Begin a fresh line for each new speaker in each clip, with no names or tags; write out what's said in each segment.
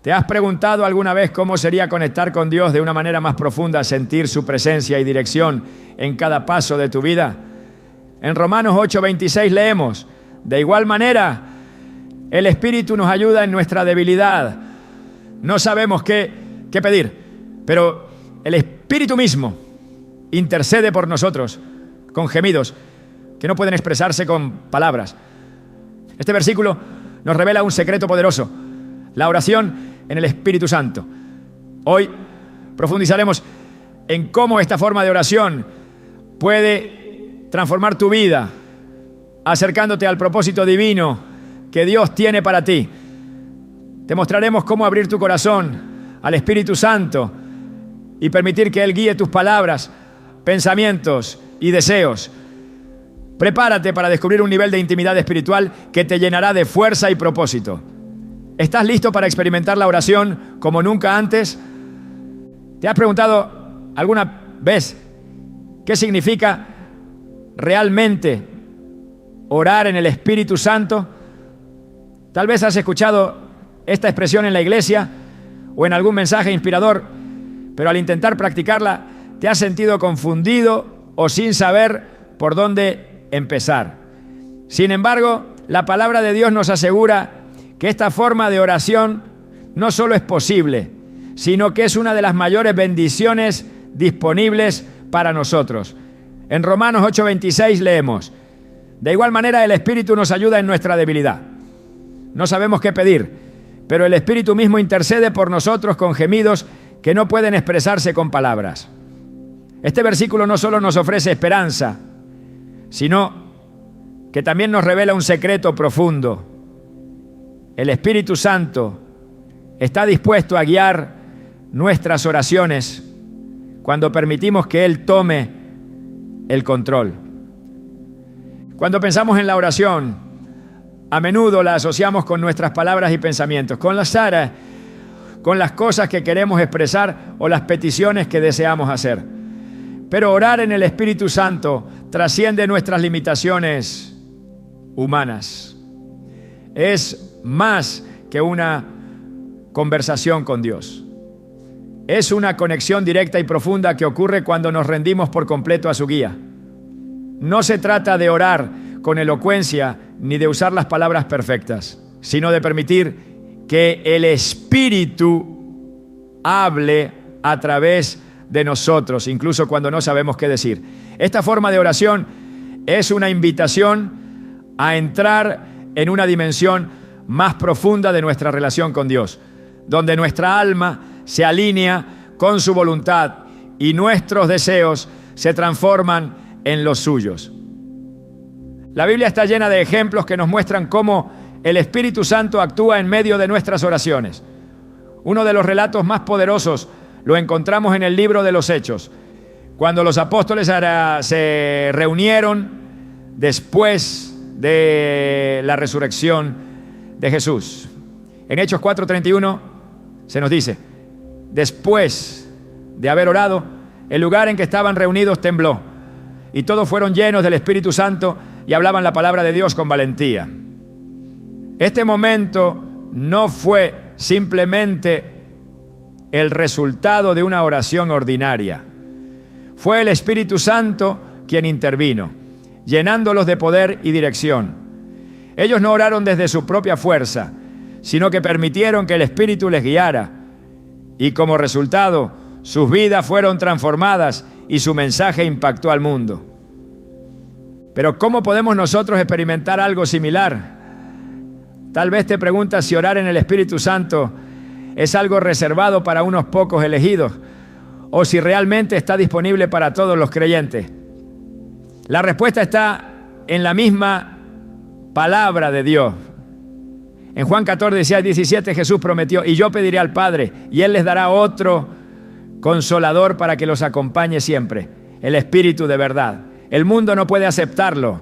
¿Te has preguntado alguna vez cómo sería conectar con Dios de una manera más profunda, sentir su presencia y dirección en cada paso de tu vida? En Romanos 8:26 leemos: de igual manera, el Espíritu nos ayuda en nuestra debilidad. No sabemos qué pedir, pero el Espíritu mismo intercede por nosotros con gemidos que no pueden expresarse con palabras. Este versículo nos revela un secreto poderoso: la oración en el Espíritu Santo. Hoy profundizaremos en cómo esta forma de oración puede transformar tu vida, acercándote al propósito divino que Dios tiene para ti. Te mostraremos cómo abrir tu corazón al Espíritu Santo y permitir que Él guíe tus palabras, pensamientos y deseos. Prepárate para descubrir un nivel de intimidad espiritual que te llenará de fuerza y propósito. ¿Estás listo para experimentar la oración como nunca antes? ¿Te has preguntado alguna vez qué significa realmente orar en el Espíritu Santo? Tal vez has escuchado esta expresión en la iglesia o en algún mensaje inspirador, pero al intentar practicarla te has sentido confundido o sin saber por dónde empezar. Sin embargo, la palabra de Dios nos asegura que esta forma de oración no solo es posible, sino que es una de las mayores bendiciones disponibles para nosotros. En Romanos 8:26 leemos: de igual manera el Espíritu nos ayuda en nuestra debilidad. No sabemos qué pedir, pero el Espíritu mismo intercede por nosotros con gemidos que no pueden expresarse con palabras. Este versículo no solo nos ofrece esperanza, sino que también nos revela un secreto profundo. El Espíritu Santo está dispuesto a guiar nuestras oraciones cuando permitimos que Él tome el control. Cuando pensamos en la oración, a menudo la asociamos con nuestras palabras y pensamientos, con las cosas que queremos expresar o las peticiones que deseamos hacer. Pero orar en el Espíritu Santo trasciende nuestras limitaciones humanas. Es más que una conversación con Dios. Es una conexión directa y profunda que ocurre cuando nos rendimos por completo a su guía. No se trata de orar con elocuencia ni de usar las palabras perfectas, sino de permitir que el Espíritu hable a través de nosotros, incluso cuando no sabemos qué decir. Esta forma de oración es una invitación a entrar en una dimensión más profunda de nuestra relación con Dios, donde nuestra alma se alinea con su voluntad y nuestros deseos se transforman en los suyos. La Biblia está llena de ejemplos que nos muestran cómo el Espíritu Santo actúa en medio de nuestras oraciones. Uno de los relatos más poderosos lo encontramos en el libro de los Hechos, cuando los apóstoles se reunieron después de la resurrección de Jesús. En Hechos 4:31 se nos dice: después de haber orado, el lugar en que estaban reunidos tembló, y todos fueron llenos del Espíritu Santo y hablaban la palabra de Dios con valentía. Este momento no fue simplemente el resultado de una oración ordinaria. Fue el Espíritu Santo quien intervino, llenándolos de poder y dirección. Ellos no oraron desde su propia fuerza, sino que permitieron que el Espíritu les guiara, y como resultado, sus vidas fueron transformadas y su mensaje impactó al mundo. Pero ¿cómo podemos nosotros experimentar algo similar? Tal vez te preguntas si orar en el Espíritu Santo es algo reservado para unos pocos elegidos, o si realmente está disponible para todos los creyentes. La respuesta está en la misma palabra de Dios. En Juan 14:17 Jesús prometió: y yo pediré al Padre, y Él les dará otro consolador para que los acompañe siempre, el Espíritu de verdad. El mundo no puede aceptarlo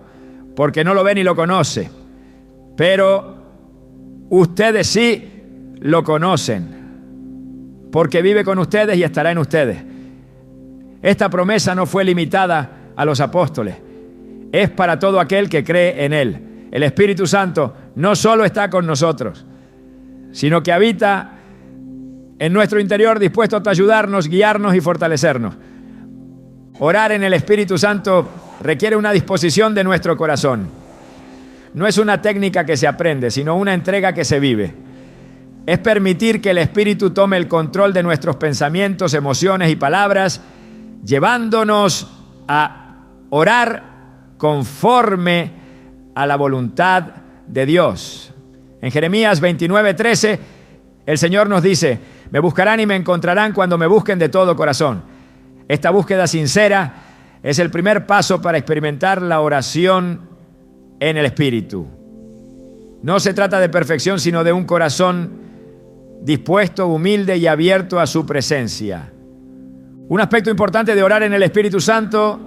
porque no lo ve ni lo conoce, pero ustedes sí lo conocen, porque vive con ustedes y estará en ustedes. Esta promesa no fue limitada a los apóstoles, es para todo aquel que cree en Él. El Espíritu Santo no solo está con nosotros, sino que habita en nuestro interior dispuestos a ayudarnos, guiarnos y fortalecernos. Orar en el Espíritu Santo requiere una disposición de nuestro corazón. No es una técnica que se aprende, sino una entrega que se vive. Es permitir que el Espíritu tome el control de nuestros pensamientos, emociones y palabras, llevándonos a orar conforme a la voluntad de Dios. En Jeremías 29:13, el Señor nos dice: me buscarán y me encontrarán cuando me busquen de todo corazón. Esta búsqueda sincera es el primer paso para experimentar la oración en el Espíritu. No se trata de perfección, sino de un corazón dispuesto, humilde y abierto a su presencia. Un aspecto importante de orar en el Espíritu Santo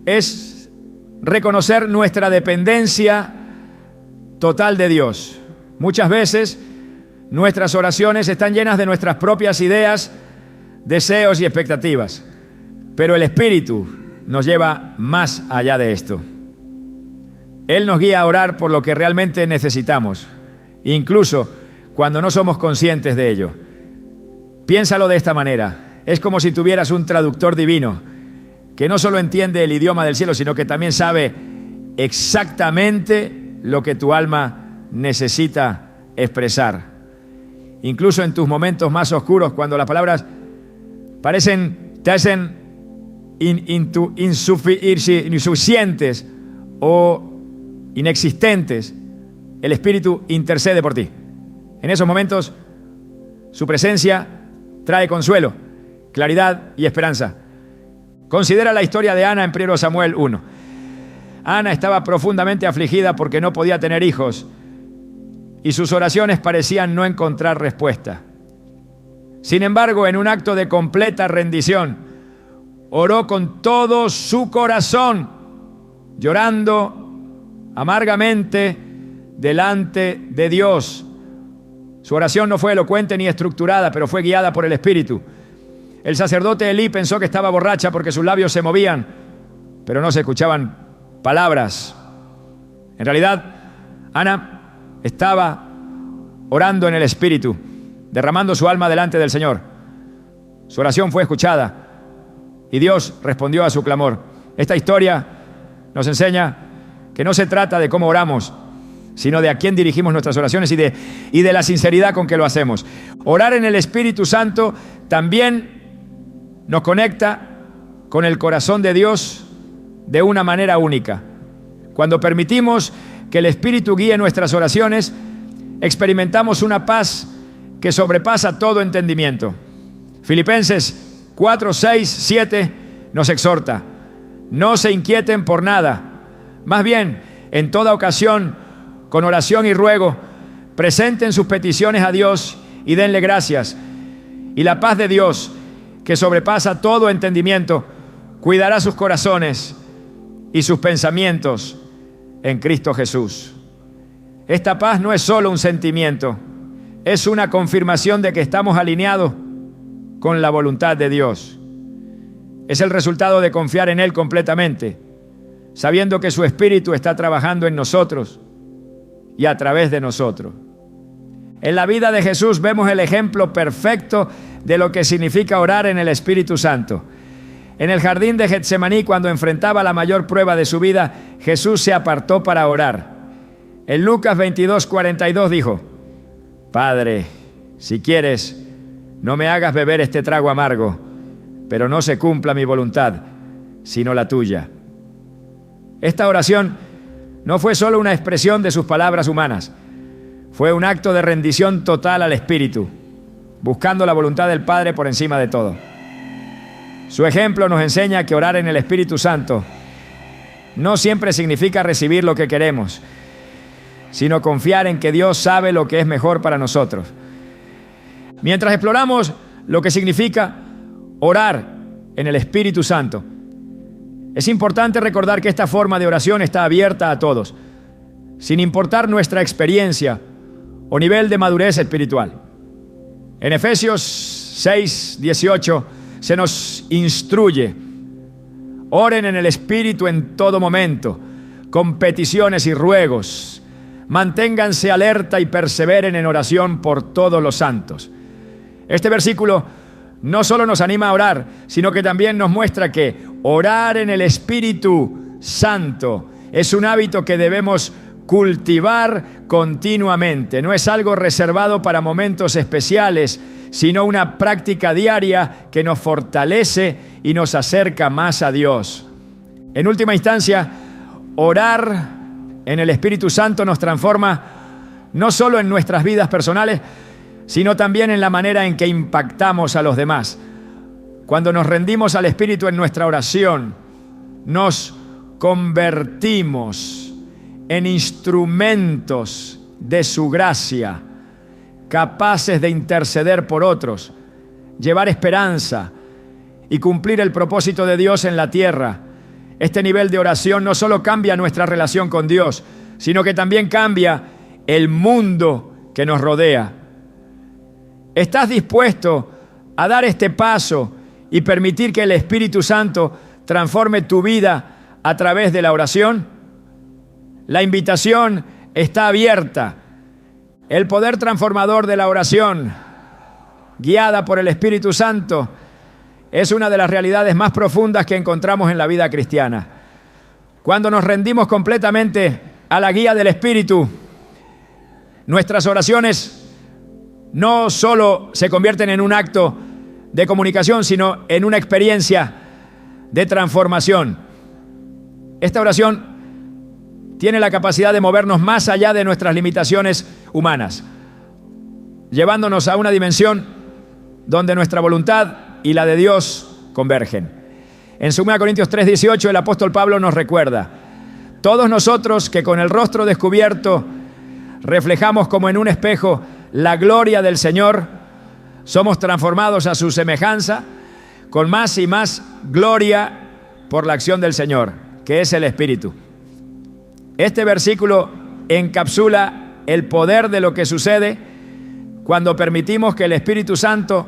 es reconocer nuestra dependencia total de Dios. Muchas veces nuestras oraciones están llenas de nuestras propias ideas, deseos y expectativas, pero el Espíritu nos lleva más allá de esto. Él nos guía a orar por lo que realmente necesitamos, incluso cuando no somos conscientes de ello. Piénsalo de esta manera: es como si tuvieras un traductor divino que no solo entiende el idioma del cielo, sino que también sabe exactamente lo que tu alma necesita expresar. Incluso en tus momentos más oscuros, cuando las palabras te hacen insuficientes o inexistentes, el Espíritu intercede por ti. En esos momentos, su presencia trae consuelo, claridad y esperanza. Considera la historia de Ana en 1 Samuel 1. Ana estaba profundamente afligida porque no podía tener hijos y sus oraciones parecían no encontrar respuesta. Sin embargo, en un acto de completa rendición, oró con todo su corazón, llorando amargamente delante de Dios. Su oración no fue elocuente ni estructurada, pero fue guiada por el Espíritu. El sacerdote Elí pensó que estaba borracha porque sus labios se movían, pero no se escuchaban palabras. En realidad, Ana estaba orando en el Espíritu, derramando su alma delante del Señor. Su oración fue escuchada y Dios respondió a su clamor. Esta historia nos enseña que no se trata de cómo oramos, sino de a quién dirigimos nuestras oraciones y de la sinceridad con que lo hacemos. Orar en el Espíritu Santo también nos conecta con el corazón de Dios de una manera única. Cuando permitimos que el Espíritu guíe nuestras oraciones, experimentamos una paz que sobrepasa todo entendimiento. Filipenses 4, 6, 7 nos exhorta: no se inquieten por nada, más bien, en toda ocasión, con oración y ruego, presenten sus peticiones a Dios y denle gracias. Y la paz de Dios, que sobrepasa todo entendimiento, cuidará sus corazones y sus pensamientos en Cristo Jesús. Esta paz no es solo un sentimiento, es una confirmación de que estamos alineados con la voluntad de Dios. Es el resultado de confiar en Él completamente, sabiendo que su Espíritu está trabajando en nosotros y a través de nosotros. En la vida de Jesús vemos el ejemplo perfecto de lo que significa orar en el Espíritu Santo. En el jardín de Getsemaní, cuando enfrentaba la mayor prueba de su vida, Jesús se apartó para orar. En Lucas 22:42 dijo: Padre, si quieres, no me hagas beber este trago amargo, pero no se cumpla mi voluntad, sino la tuya. Esta oración no fue solo una expresión de sus palabras humanas, fue un acto de rendición total al Espíritu, buscando la voluntad del Padre por encima de todo. Su ejemplo nos enseña que orar en el Espíritu Santo no siempre significa recibir lo que queremos, sino confiar en que Dios sabe lo que es mejor para nosotros. Mientras exploramos lo que significa orar en el Espíritu Santo, es importante recordar que esta forma de oración está abierta a todos, sin importar nuestra experiencia o nivel de madurez espiritual. En Efesios 6:18 se nos instruye: oren en el Espíritu en todo momento, con peticiones y ruegos. Manténganse alerta y perseveren en oración por todos los santos. Este versículo no solo nos anima a orar, sino que también nos muestra que orar en el Espíritu Santo es un hábito que debemos cultivar continuamente. No es algo reservado para momentos especiales, sino una práctica diaria que nos fortalece y nos acerca más a Dios. En última instancia, orar en el Espíritu Santo nos transforma no solo en nuestras vidas personales, sino también en la manera en que impactamos a los demás. Cuando nos rendimos al Espíritu en nuestra oración, nos convertimos en instrumentos de su gracia, capaces de interceder por otros, llevar esperanza y cumplir el propósito de Dios en la tierra. Este nivel de oración no solo cambia nuestra relación con Dios, sino que también cambia el mundo que nos rodea. ¿Estás dispuesto a dar este paso y permitir que el Espíritu Santo transforme tu vida a través de la oración? La invitación está abierta. El poder transformador de la oración, guiada por el Espíritu Santo, es una de las realidades más profundas que encontramos en la vida cristiana. Cuando nos rendimos completamente a la guía del Espíritu, nuestras oraciones no solo se convierten en un acto de comunicación, sino en una experiencia de transformación. Esta oración tiene la capacidad de movernos más allá de nuestras limitaciones humanas, llevándonos a una dimensión donde nuestra voluntad y la de Dios convergen. En 2 Corintios 3:18 el apóstol Pablo nos recuerda: todos nosotros que con el rostro descubierto reflejamos como en un espejo la gloria del Señor, somos transformados a su semejanza con más y más gloria por la acción del Señor, que es el Espíritu. Este versículo encapsula el poder de lo que sucede cuando permitimos que el Espíritu Santo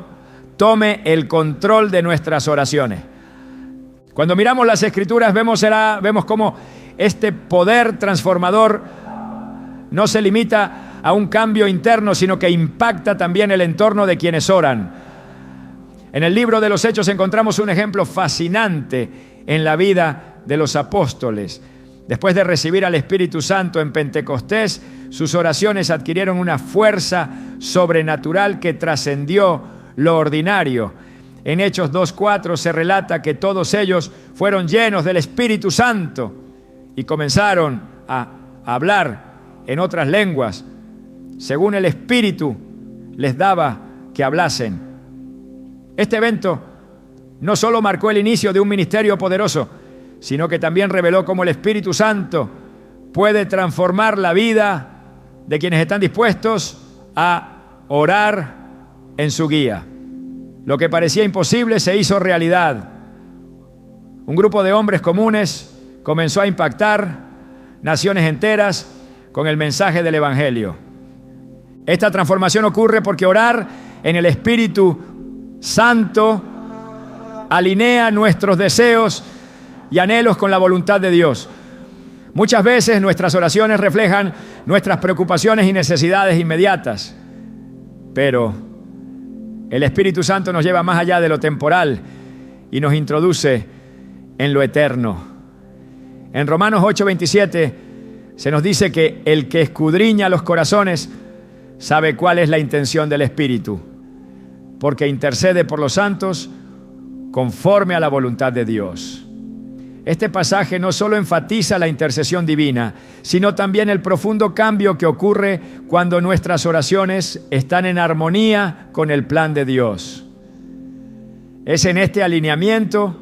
tome el control de nuestras oraciones. Cuando miramos las Escrituras vemos cómo este poder transformador no se limita a un cambio interno, sino que impacta también el entorno de quienes oran. En el libro de los Hechos encontramos un ejemplo fascinante en la vida de los apóstoles. Después de recibir al Espíritu Santo en Pentecostés, sus oraciones adquirieron una fuerza sobrenatural que trascendió lo ordinario. En Hechos 2:4 se relata que todos ellos fueron llenos del Espíritu Santo y comenzaron a hablar en otras lenguas, según el Espíritu les daba que hablasen. Este evento no solo marcó el inicio de un ministerio poderoso, sino que también reveló cómo el Espíritu Santo puede transformar la vida de quienes están dispuestos a orar en su guía. Lo que parecía imposible se hizo realidad. Un grupo de hombres comunes comenzó a impactar naciones enteras con el mensaje del Evangelio. Esta transformación ocurre porque orar en el Espíritu Santo alinea nuestros deseos y anhelos con la voluntad de Dios. Muchas veces nuestras oraciones reflejan nuestras preocupaciones y necesidades inmediatas, pero el Espíritu Santo nos lleva más allá de lo temporal y nos introduce en lo eterno. En Romanos 8:27 se nos dice que el que escudriña los corazones sabe cuál es la intención del Espíritu, porque intercede por los santos conforme a la voluntad de Dios. Este pasaje no solo enfatiza la intercesión divina, sino también el profundo cambio que ocurre cuando nuestras oraciones están en armonía con el plan de Dios. Es en este alineamiento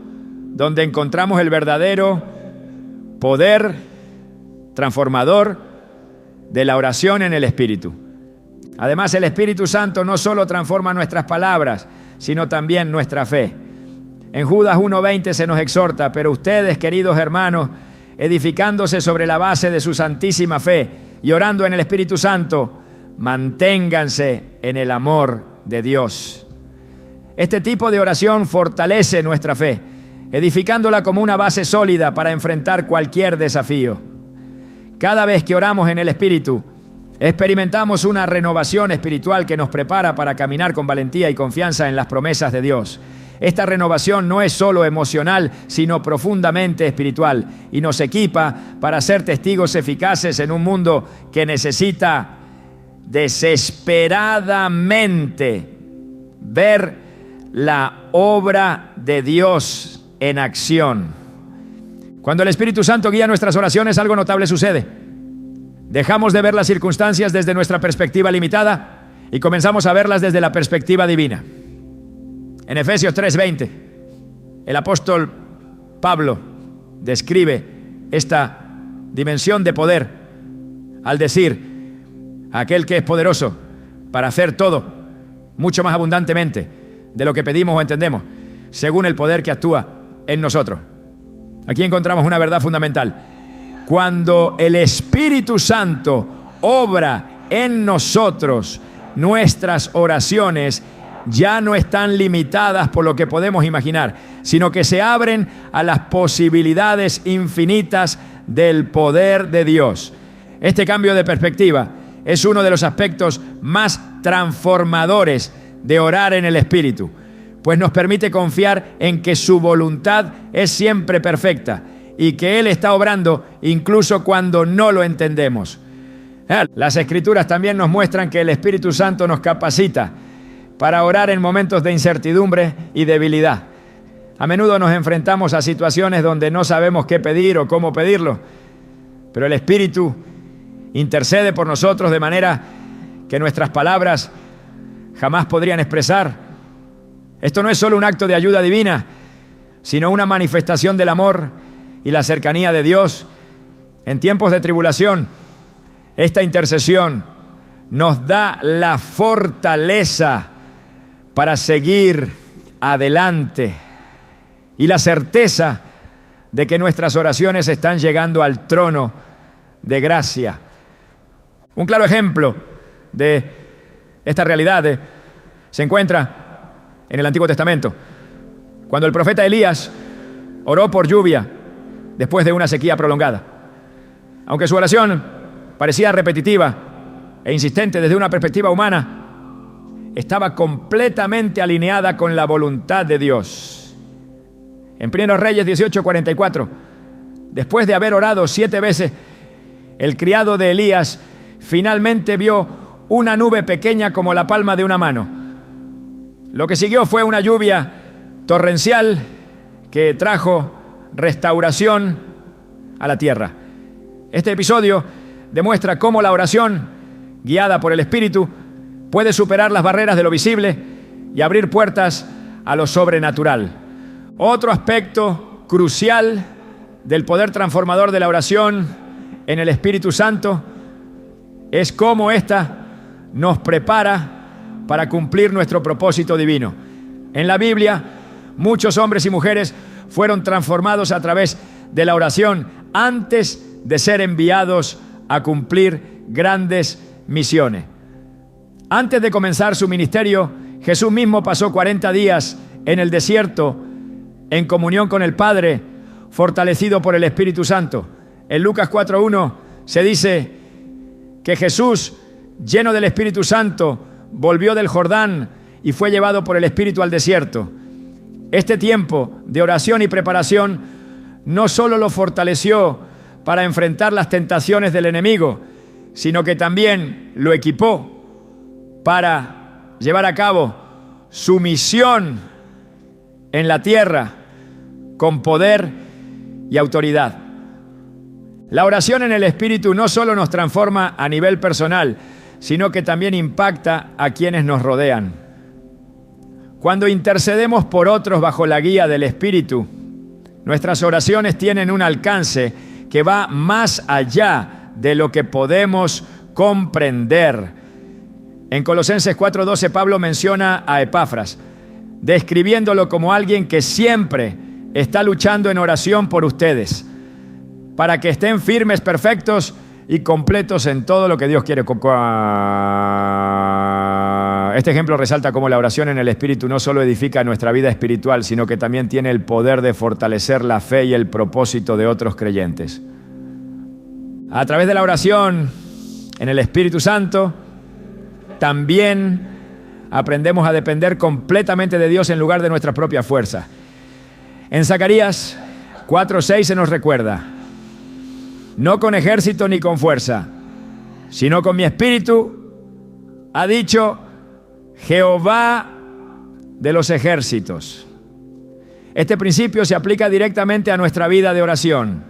donde encontramos el verdadero poder transformador de la oración en el Espíritu. Además, el Espíritu Santo no solo transforma nuestras palabras, sino también nuestra fe. En Judas 1:20 se nos exhorta: pero ustedes, queridos hermanos, edificándose sobre la base de su santísima fe y orando en el Espíritu Santo, manténganse en el amor de Dios. Este tipo de oración fortalece nuestra fe, edificándola como una base sólida para enfrentar cualquier desafío. Cada vez que oramos en el Espíritu, Experimentamos una renovación espiritual que nos prepara para caminar con valentía y confianza en las promesas de Dios. Esta renovación no es solo emocional, sino profundamente espiritual y nos equipa para ser testigos eficaces en un mundo que necesita desesperadamente ver la obra de Dios en acción. Cuando el Espíritu Santo guía nuestras oraciones, algo notable sucede. Dejamos de ver las circunstancias desde nuestra perspectiva limitada y comenzamos a verlas desde la perspectiva divina. En Efesios 3:20, el apóstol Pablo describe esta dimensión de poder al decir: aquel que es poderoso para hacer todo, mucho más abundantemente de lo que pedimos o entendemos, según el poder que actúa en nosotros. Aquí encontramos una verdad fundamental. Cuando el Espíritu Santo obra en nosotros, nuestras oraciones ya no están limitadas por lo que podemos imaginar, sino que se abren a las posibilidades infinitas del poder de Dios. Este cambio de perspectiva es uno de los aspectos más transformadores de orar en el Espíritu, pues nos permite confiar en que su voluntad es siempre perfecta y que Él está obrando incluso cuando no lo entendemos. Las Escrituras también nos muestran que el Espíritu Santo nos capacita para orar en momentos de incertidumbre y debilidad. A menudo nos enfrentamos a situaciones donde no sabemos qué pedir o cómo pedirlo, pero el Espíritu intercede por nosotros de manera que nuestras palabras jamás podrían expresar. Esto no es solo un acto de ayuda divina, sino una manifestación del amor y la cercanía de Dios. En tiempos de tribulación, esta intercesión nos da la fortaleza para seguir adelante y la certeza de que nuestras oraciones están llegando al trono de gracia. Un claro ejemplo de esta realidad se encuentra en el Antiguo Testamento, cuando el profeta Elías oró por lluvia después de una sequía prolongada. Aunque su oración parecía repetitiva e insistente desde una perspectiva humana, estaba completamente alineada con la voluntad de Dios. En 1 Reyes 18:44, después de haber orado 7 veces, el criado de Elías finalmente vio una nube pequeña como la palma de una mano. Lo que siguió fue una lluvia torrencial que trajo restauración a la tierra. Este episodio demuestra cómo la oración, guiada por el Espíritu, puede superar las barreras de lo visible y abrir puertas a lo sobrenatural. Otro aspecto crucial del poder transformador de la oración en el Espíritu Santo es cómo ésta nos prepara para cumplir nuestro propósito divino. En la Biblia, muchos hombres y mujeres fueron transformados a través de la oración antes de ser enviados a cumplir grandes misiones. Antes de comenzar su ministerio, Jesús mismo pasó 40 días en el desierto en comunión con el Padre, fortalecido por el Espíritu Santo. En Lucas 4:1 se dice que Jesús, lleno del Espíritu Santo, volvió del Jordán y fue llevado por el Espíritu al desierto. Este tiempo de oración y preparación no solo lo fortaleció para enfrentar las tentaciones del enemigo, sino que también lo equipó para llevar a cabo su misión en la tierra con poder y autoridad. La oración en el Espíritu no solo nos transforma a nivel personal, sino que también impacta a quienes nos rodean. Cuando intercedemos por otros bajo la guía del Espíritu, nuestras oraciones tienen un alcance que va más allá de lo que podemos comprender. En Colosenses 4:12, Pablo menciona a Epafras, describiéndolo como alguien que siempre está luchando en oración por ustedes, para que estén firmes, perfectos y completos en todo lo que Dios quiere. Este ejemplo resalta cómo la oración en el Espíritu no solo edifica nuestra vida espiritual, sino que también tiene el poder de fortalecer la fe y el propósito de otros creyentes. A través de la oración, en el Espíritu Santo, también aprendemos a depender completamente de Dios en lugar de nuestra propia fuerza. En Zacarías 4:6 se nos recuerda: no con ejército ni con fuerza, sino con mi espíritu, ha dicho Jehová de los ejércitos. Este principio se aplica directamente a nuestra vida de oración.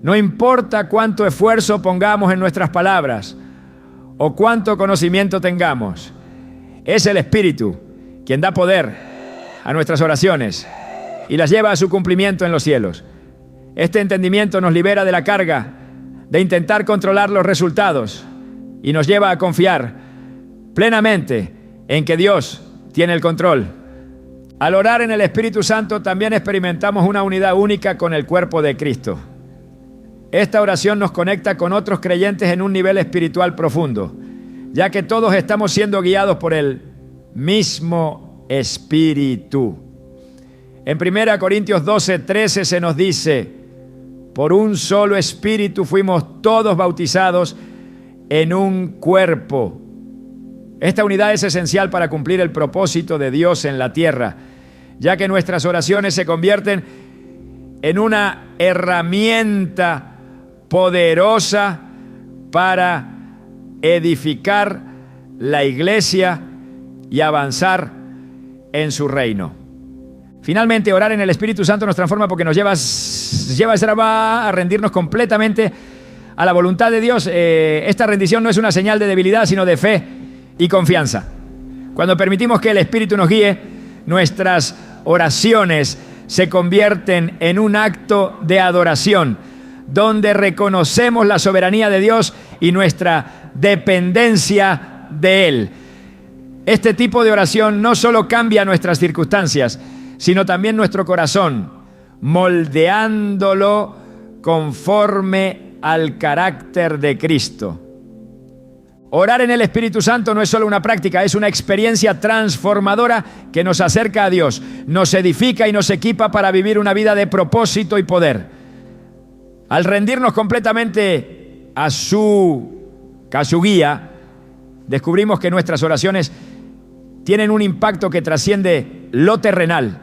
No importa cuánto esfuerzo pongamos en nuestras palabras o cuánto conocimiento tengamos, es el Espíritu quien da poder a nuestras oraciones y las lleva a su cumplimiento en los cielos. Este entendimiento nos libera de la carga de intentar controlar los resultados y nos lleva a confiar plenamente en que Dios tiene el control. Al orar en el Espíritu Santo también experimentamos una unidad única con el cuerpo de Cristo. Esta oración nos conecta con otros creyentes en un nivel espiritual profundo, ya que todos estamos siendo guiados por el mismo Espíritu. En 1 Corintios 12:13 se nos dice: por un solo Espíritu fuimos todos bautizados en un cuerpo. Esta unidad es esencial para cumplir el propósito de Dios en la tierra, ya que nuestras oraciones se convierten en una herramienta poderosa para edificar la iglesia y avanzar en su reino. Finalmente, orar en el Espíritu Santo nos transforma porque nos lleva a rendirnos completamente a la voluntad de Dios. Esta rendición no es una señal de debilidad, sino de fe y confianza. Cuando permitimos que el Espíritu nos guíe, nuestras oraciones se convierten en un acto de adoración, donde reconocemos la soberanía de Dios y nuestra dependencia de Él. Este tipo de oración no solo cambia nuestras circunstancias, sino también nuestro corazón, moldeándolo conforme al carácter de Cristo. Orar en el Espíritu Santo no es solo una práctica, es una experiencia transformadora que nos acerca a Dios, nos edifica y nos equipa para vivir una vida de propósito y poder. Al rendirnos completamente a su guía, descubrimos que nuestras oraciones tienen un impacto que trasciende lo terrenal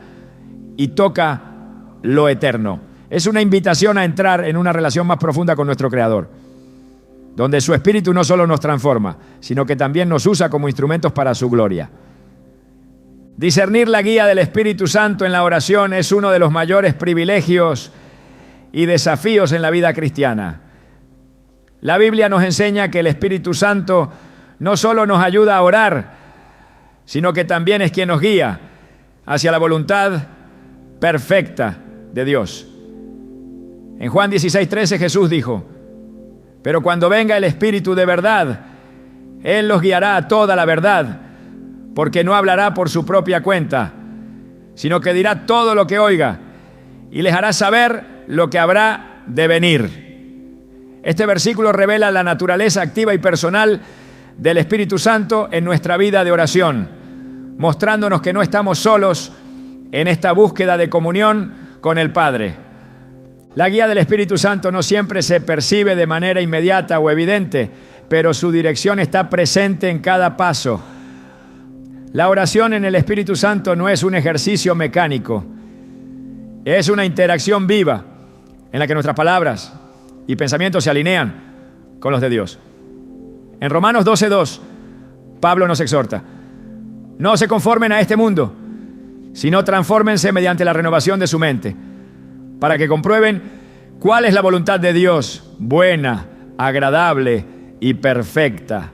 y toca lo eterno. Es una invitación a entrar en una relación más profunda con nuestro Creador, donde su Espíritu no solo nos transforma, sino que también nos usa como instrumentos para su gloria. Discernir la guía del Espíritu Santo en la oración es uno de los mayores privilegios y desafíos en la vida cristiana. La Biblia nos enseña que el Espíritu Santo no solo nos ayuda a orar, sino que también es quien nos guía hacia la voluntad perfecta de Dios. En Juan 16:13 Jesús dijo: pero cuando venga el Espíritu de verdad, Él los guiará a toda la verdad, porque no hablará por su propia cuenta, sino que dirá todo lo que oiga y les hará saber lo que habrá de venir. Este versículo revela la naturaleza activa y personal del Espíritu Santo en nuestra vida de oración, mostrándonos que no estamos solos en esta búsqueda de comunión con el Padre. La guía del Espíritu Santo no siempre se percibe de manera inmediata o evidente, pero su dirección está presente en cada paso. La oración en el Espíritu Santo no es un ejercicio mecánico, es una interacción viva en la que nuestras palabras y pensamientos se alinean con los de Dios. En Romanos 12:2, Pablo nos exhorta: no se conformen a este mundo, sino transfórmense mediante la renovación de su mente, para que comprueben cuál es la voluntad de Dios, buena, agradable y perfecta.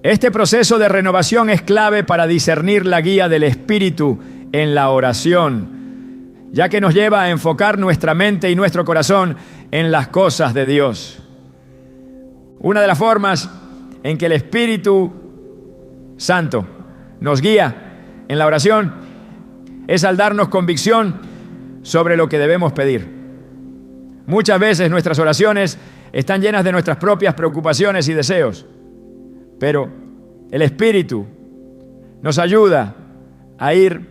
Este proceso de renovación es clave para discernir la guía del Espíritu en la oración, ya que nos lleva a enfocar nuestra mente y nuestro corazón en las cosas de Dios. Una de las formas en que el Espíritu Santo nos guía en la oración es al darnos convicción sobre lo que debemos pedir. Muchas veces nuestras oraciones están llenas de nuestras propias preocupaciones y deseos, pero el Espíritu nos ayuda a ir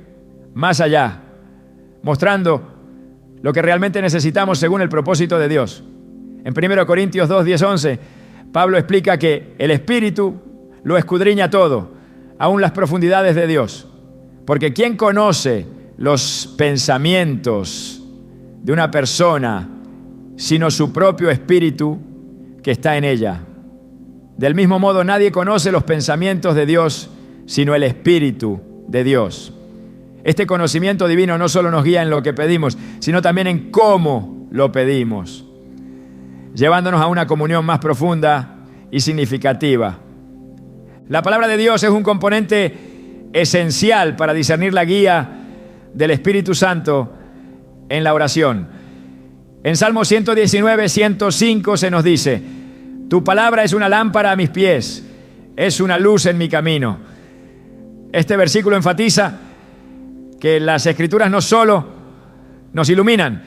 más allá, mostrando lo que realmente necesitamos según el propósito de Dios. En 1 Corintios 2, 10, 11, Pablo explica que el Espíritu lo escudriña todo, aún las profundidades de Dios. Porque ¿quién conoce los pensamientos de una persona sino su propio espíritu que está en ella? Del mismo modo, nadie conoce los pensamientos de Dios sino el Espíritu de Dios. Este conocimiento divino no solo nos guía en lo que pedimos, sino también en cómo lo pedimos, llevándonos a una comunión más profunda y significativa. La palabra de Dios es un componente esencial para discernir la guía del Espíritu Santo en la oración. En Salmo 119, 105 se nos dice: tu palabra es una lámpara a mis pies, es una luz en mi camino. Este versículo enfatiza que las Escrituras no solo nos iluminan,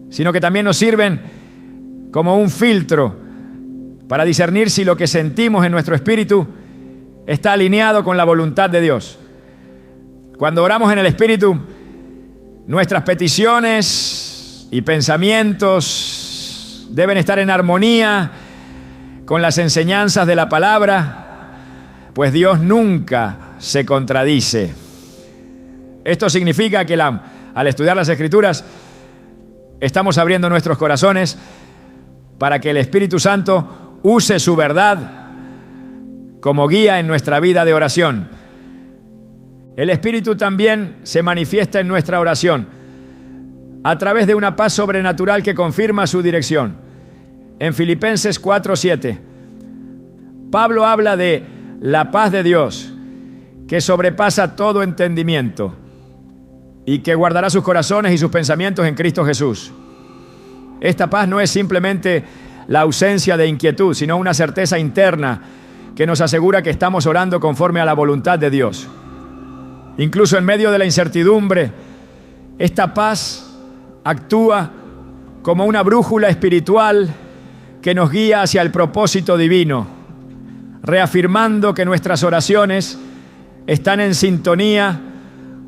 sino que también nos sirven como un filtro para discernir si lo que sentimos en nuestro espíritu está alineado con la voluntad de Dios. Cuando oramos en el Espíritu, nuestras peticiones y pensamientos deben estar en armonía con las enseñanzas de la palabra, pues Dios nunca se contradice. Esto significa que al estudiar las Escrituras, estamos abriendo nuestros corazones para que el Espíritu Santo use su verdad como guía en nuestra vida de oración. El Espíritu también se manifiesta en nuestra oración a través de una paz sobrenatural que confirma su dirección. En Filipenses 4:7, Pablo habla de la paz de Dios que sobrepasa todo entendimiento y que guardará sus corazones y sus pensamientos en Cristo Jesús. Esta paz no es simplemente la ausencia de inquietud, sino una certeza interna que nos asegura que estamos orando conforme a la voluntad de Dios. Incluso en medio de la incertidumbre, esta paz actúa como una brújula espiritual que nos guía hacia el propósito divino, reafirmando que nuestras oraciones están en sintonía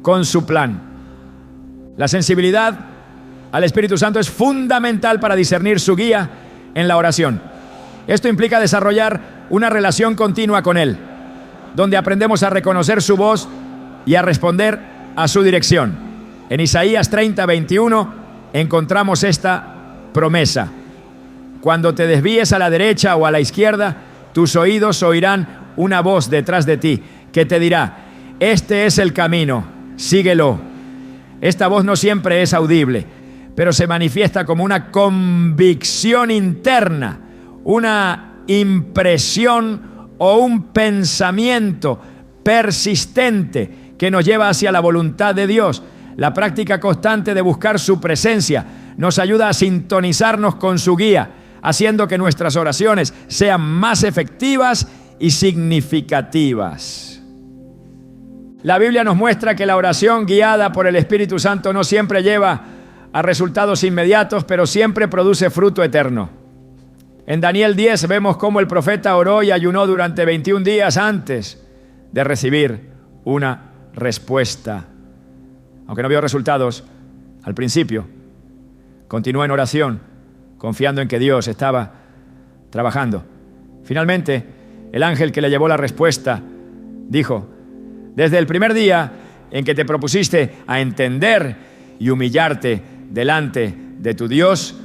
con su plan. La sensibilidad al Espíritu Santo es fundamental para discernir su guía en la oración. Esto implica desarrollar una relación continua con Él, donde aprendemos a reconocer su voz y a responder a su dirección. En Isaías 30:21 encontramos esta promesa: cuando te desvíes a la derecha o a la izquierda, tus oídos oirán una voz detrás de ti que te dirá: este es el camino, síguelo. Esta voz no siempre es audible, pero se manifiesta como una convicción interna, una impresión o un pensamiento persistente que nos lleva hacia la voluntad de Dios. La práctica constante de buscar su presencia nos ayuda a sintonizarnos con su guía, haciendo que nuestras oraciones sean más efectivas y significativas. La Biblia nos muestra que la oración guiada por el Espíritu Santo no siempre lleva a resultados inmediatos, pero siempre produce fruto eterno. En Daniel 10 vemos cómo el profeta oró y ayunó durante 21 días antes de recibir una respuesta. Aunque no vio resultados al principio, continuó en oración, confiando en que Dios estaba trabajando. Finalmente, el ángel que le llevó la respuesta dijo: desde el primer día en que te propusiste a entender y humillarte delante de tu Dios,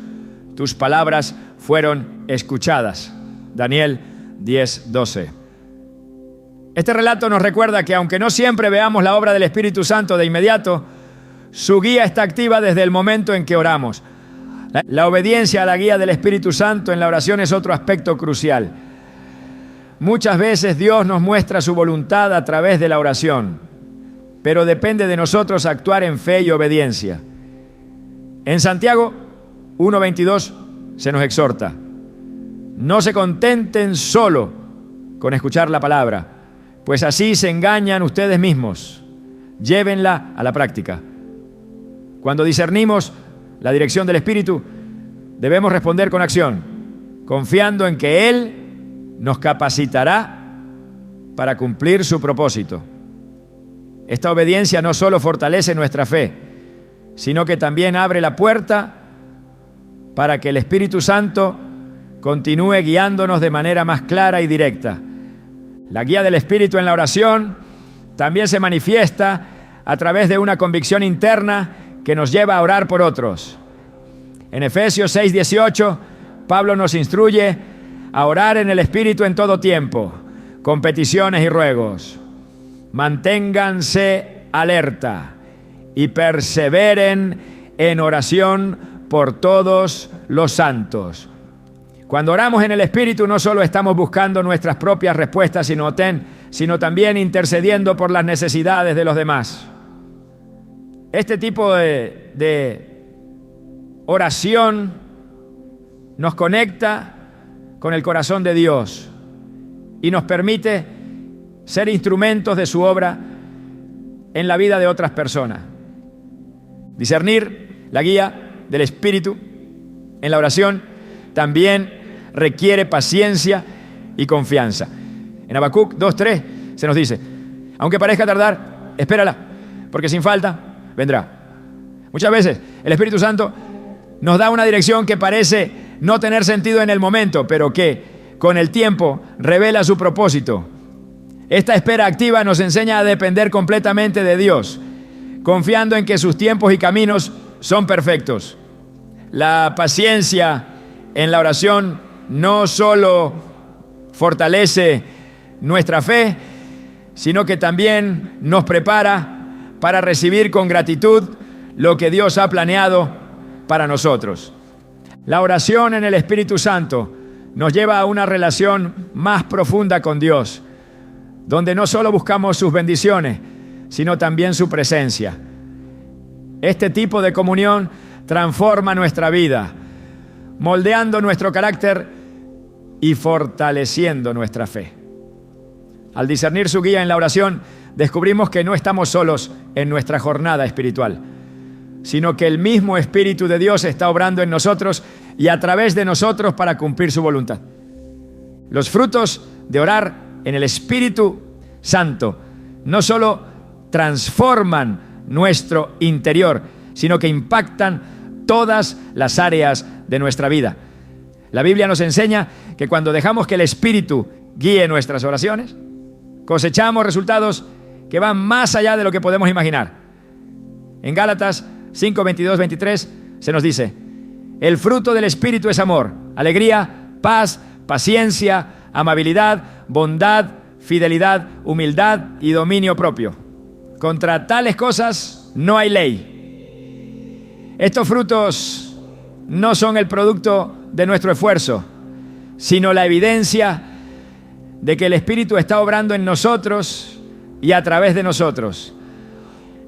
tus palabras fueron escuchadas. Daniel 10:12. Este relato nos recuerda que aunque no siempre veamos la obra del Espíritu Santo de inmediato, su guía está activa desde el momento en que oramos. La obediencia a la guía del Espíritu Santo en la oración es otro aspecto crucial. Muchas veces Dios nos muestra su voluntad a través de la oración, pero depende de nosotros actuar en fe y obediencia. En Santiago 1:22 se nos exhorta: no se contenten solo con escuchar la palabra, pues así se engañan ustedes mismos. Llévenla a la práctica. Cuando discernimos la dirección del Espíritu, debemos responder con acción, confiando en que Él nos capacitará para cumplir su propósito. Esta obediencia no solo fortalece nuestra fe, sino que también abre la puerta para que el Espíritu Santo continúe guiándonos de manera más clara y directa. La guía del Espíritu en la oración también se manifiesta a través de una convicción interna que nos lleva a orar por otros. En Efesios 6:18, Pablo nos instruye a orar en el Espíritu en todo tiempo, con peticiones y ruegos. Manténganse alerta y perseveren en oración por todos los santos. Cuando oramos en el Espíritu no solo estamos buscando nuestras propias respuestas, sino también intercediendo por las necesidades de los demás. Este tipo de oración nos conecta con el corazón de Dios y nos permite ser instrumentos de su obra en la vida de otras personas. Discernir la guía del Espíritu en la oración también requiere paciencia y confianza. En Habacuc 2:3 se nos dice: aunque parezca tardar, espérala, porque sin falta vendrá. Muchas veces el Espíritu Santo nos da una dirección que parece no tener sentido en el momento, pero que con el tiempo revela su propósito. Esta espera activa nos enseña a depender completamente de Dios, confiando en que sus tiempos y caminos son perfectos. La paciencia en la oración no solo fortalece nuestra fe, sino que también nos prepara para recibir con gratitud lo que Dios ha planeado para nosotros. La oración en el Espíritu Santo nos lleva a una relación más profunda con Dios, donde no solo buscamos sus bendiciones, sino también su presencia. Este tipo de comunión transforma nuestra vida, moldeando nuestro carácter y fortaleciendo nuestra fe. Al discernir su guía en la oración, descubrimos que no estamos solos en nuestra jornada espiritual, sino que el mismo Espíritu de Dios está obrando en nosotros y a través de nosotros para cumplir su voluntad. Los frutos de orar en el Espíritu Santo no solo transforman nuestro interior, sino que impactan todas las áreas de nuestra vida. La Biblia nos enseña que cuando dejamos que el Espíritu guíe nuestras oraciones, cosechamos resultados que van más allá de lo que podemos imaginar. En Gálatas 5:22-23 se nos dice: el fruto del Espíritu es amor, alegría, paz, paciencia, amabilidad, bondad, fidelidad, humildad y dominio propio. Contra tales cosas no hay ley. Estos frutos no son el producto de nuestro esfuerzo, sino la evidencia de que el Espíritu está obrando en nosotros y a través de nosotros,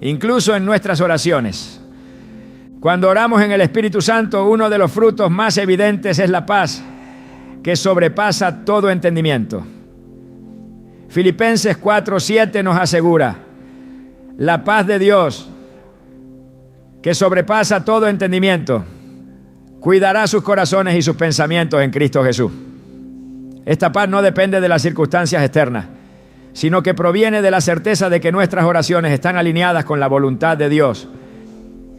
incluso en nuestras oraciones. Cuando oramos en el Espíritu Santo, uno de los frutos más evidentes es la paz, que sobrepasa todo entendimiento. Filipenses 4:7 nos asegura: la paz de Dios, que sobrepasa todo entendimiento, cuidará sus corazones y sus pensamientos en Cristo Jesús. Esta paz no depende de las circunstancias externas, sino que proviene de la certeza de que nuestras oraciones están alineadas con la voluntad de Dios.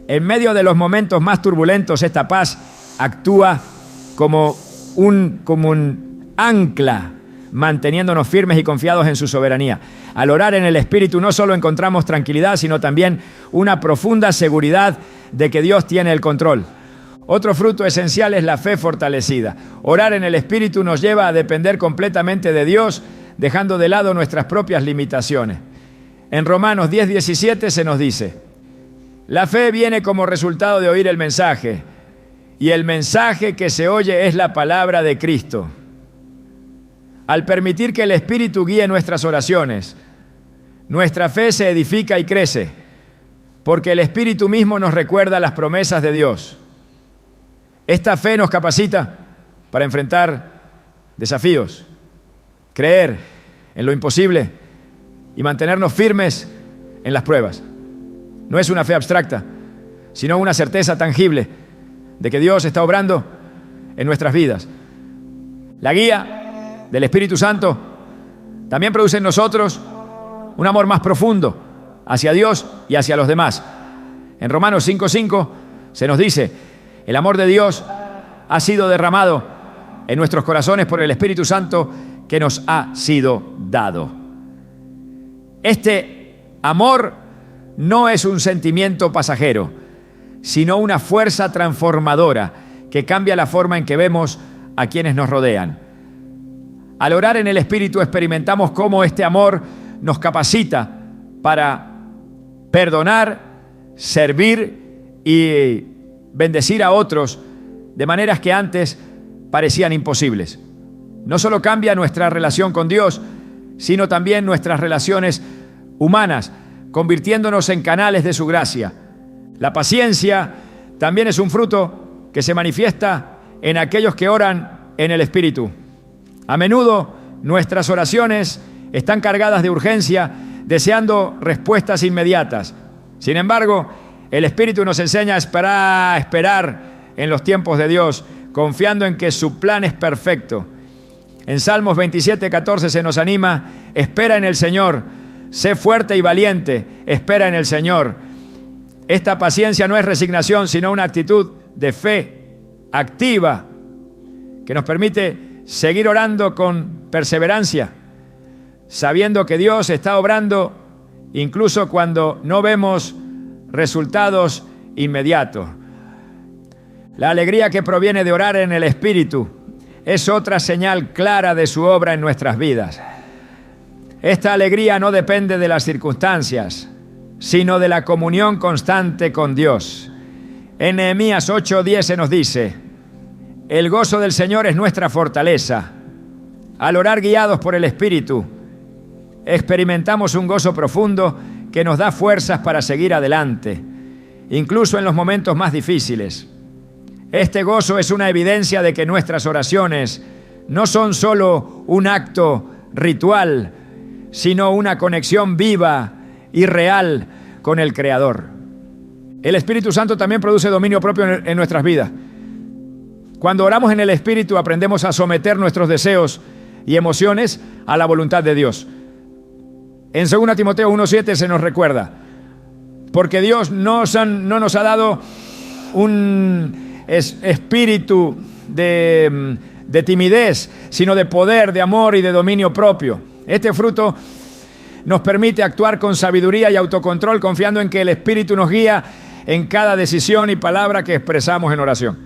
En medio de los momentos más turbulentos, esta paz actúa como un ancla, manteniéndonos firmes y confiados en su soberanía. Al orar en el Espíritu no solo encontramos tranquilidad, sino también una profunda seguridad de que Dios tiene el control. Otro fruto esencial es la fe fortalecida. Orar en el Espíritu nos lleva a depender completamente de Dios, dejando de lado nuestras propias limitaciones. En Romanos 10:17 se nos dice: la fe viene como resultado de oír el mensaje, y el mensaje que se oye es la palabra de Cristo. Al permitir que el Espíritu guíe nuestras oraciones, nuestra fe se edifica y crece, porque el Espíritu mismo nos recuerda las promesas de Dios. Esta fe nos capacita para enfrentar desafíos, creer en lo imposible y mantenernos firmes en las pruebas. No es una fe abstracta, sino una certeza tangible de que Dios está obrando en nuestras vidas. La guía del Espíritu Santo también produce en nosotros un amor más profundo hacia Dios y hacia los demás. En Romanos 5:5 se nos dice: el amor de Dios ha sido derramado en nuestros corazones por el Espíritu Santo que nos ha sido dado. Este amor no es un sentimiento pasajero, sino una fuerza transformadora que cambia la forma en que vemos a quienes nos rodean. Al orar en el Espíritu experimentamos cómo este amor nos capacita para perdonar, servir y bendecir a otros de maneras que antes parecían imposibles. No solo cambia nuestra relación con Dios, sino también nuestras relaciones humanas, convirtiéndonos en canales de su gracia. La paciencia también es un fruto que se manifiesta en aquellos que oran en el Espíritu. A menudo nuestras oraciones están cargadas de urgencia, deseando respuestas inmediatas. Sin embargo, el Espíritu nos enseña a esperar en los tiempos de Dios, confiando en que su plan es perfecto. En Salmos 27:14 se nos anima: espera en el Señor, sé fuerte y valiente, espera en el Señor. Esta paciencia no es resignación, sino una actitud de fe activa que nos permite seguir orando con perseverancia, sabiendo que Dios está obrando incluso cuando no vemos resultados inmediatos. La alegría que proviene de orar en el Espíritu es otra señal clara de su obra en nuestras vidas. Esta alegría no depende de las circunstancias, sino de la comunión constante con Dios. En Nehemías 8:10 se nos dice: el gozo del Señor es nuestra fortaleza. Al orar guiados por el Espíritu, experimentamos un gozo profundo que nos da fuerzas para seguir adelante, incluso en los momentos más difíciles. Este gozo es una evidencia de que nuestras oraciones no son solo un acto ritual, sino una conexión viva y real con el Creador. El Espíritu Santo también produce dominio propio en nuestras vidas. Cuando oramos en el Espíritu, aprendemos a someter nuestros deseos y emociones a la voluntad de Dios. En 2 Timoteo 1:7 se nos recuerda: porque Dios no nos ha dado un espíritu de timidez, sino de poder, de amor y de dominio propio. Este fruto nos permite actuar con sabiduría y autocontrol, confiando en que el Espíritu nos guía en cada decisión y palabra que expresamos en oración.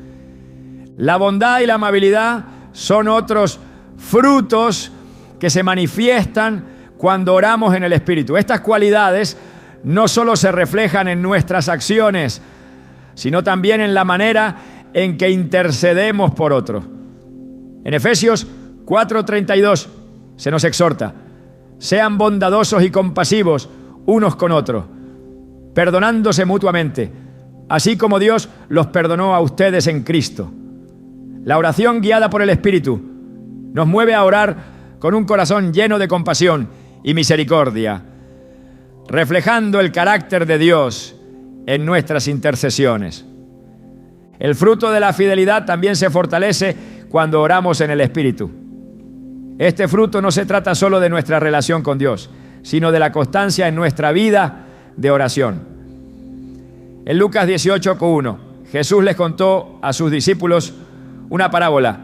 La bondad y la amabilidad son otros frutos que se manifiestan cuando oramos en el Espíritu. Estas cualidades no solo se reflejan en nuestras acciones, sino también en la manera en que intercedemos por otros. En Efesios 4:32 se nos exhorta: sean bondadosos y compasivos unos con otros, perdonándose mutuamente, así como Dios los perdonó a ustedes en Cristo. La oración guiada por el Espíritu nos mueve a orar con un corazón lleno de compasión y misericordia, reflejando el carácter de Dios en nuestras intercesiones. El fruto de la fidelidad también se fortalece cuando oramos en el Espíritu. Este fruto no se trata solo de nuestra relación con Dios, sino de la constancia en nuestra vida de oración. En Lucas 18:1, Jesús les contó a sus discípulos una parábola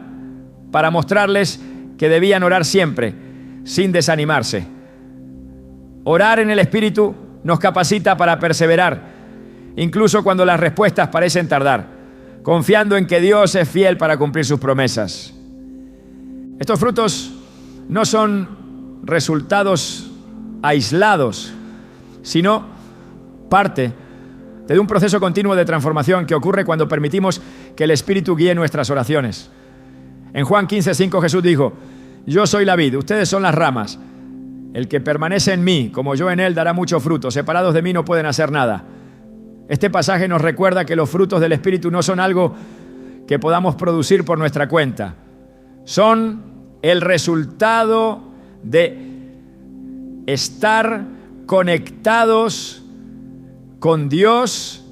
para mostrarles que debían orar siempre, sin desanimarse. Orar en el Espíritu nos capacita para perseverar, incluso cuando las respuestas parecen tardar, confiando en que Dios es fiel para cumplir sus promesas. Estos frutos no son resultados aislados, sino parte de un proceso continuo de transformación que ocurre cuando permitimos que el Espíritu guíe nuestras oraciones. En Juan 15:5 Jesús dijo: yo soy la vid, ustedes son las ramas. El que permanece en mí, como yo en él, dará mucho fruto. Separados de mí no pueden hacer nada. Este pasaje nos recuerda que los frutos del Espíritu no son algo que podamos producir por nuestra cuenta. Son el resultado de estar conectados con Dios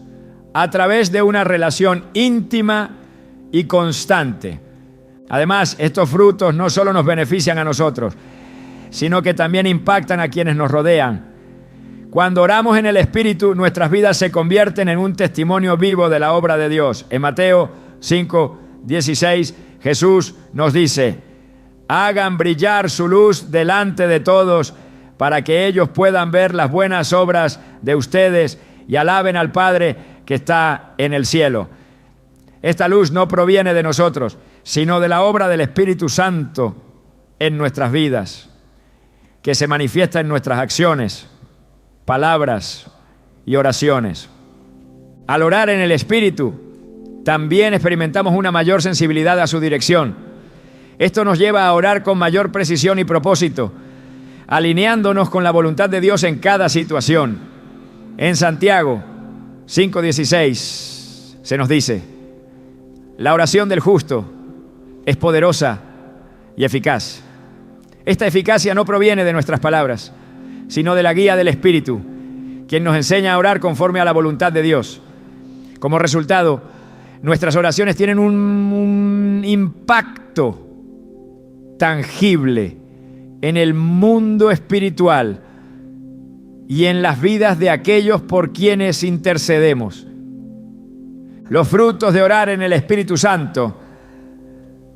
a través de una relación íntima y constante. Además, estos frutos no solo nos benefician a nosotros, sino que también impactan a quienes nos rodean. Cuando oramos en el Espíritu, nuestras vidas se convierten en un testimonio vivo de la obra de Dios. En Mateo 5, 16, Jesús nos dice: hagan brillar su luz delante de todos, para que ellos puedan ver las buenas obras de ustedes y alaben al Padre que está en el cielo. Esta luz no proviene de nosotros, sino de la obra del Espíritu Santo en nuestras vidas, que se manifiesta en nuestras acciones, palabras y oraciones. Al orar en el Espíritu, también experimentamos una mayor sensibilidad a su dirección. Esto nos lleva a orar con mayor precisión y propósito, alineándonos con la voluntad de Dios en cada situación. En Santiago 5:16 se nos dice: la oración del justo es poderosa y eficaz. Esta eficacia no proviene de nuestras palabras, sino de la guía del Espíritu, quien nos enseña a orar conforme a la voluntad de Dios. Como resultado, nuestras oraciones tienen un impacto tangible en el mundo espiritual y en las vidas de aquellos por quienes intercedemos. Los frutos de orar en el Espíritu Santo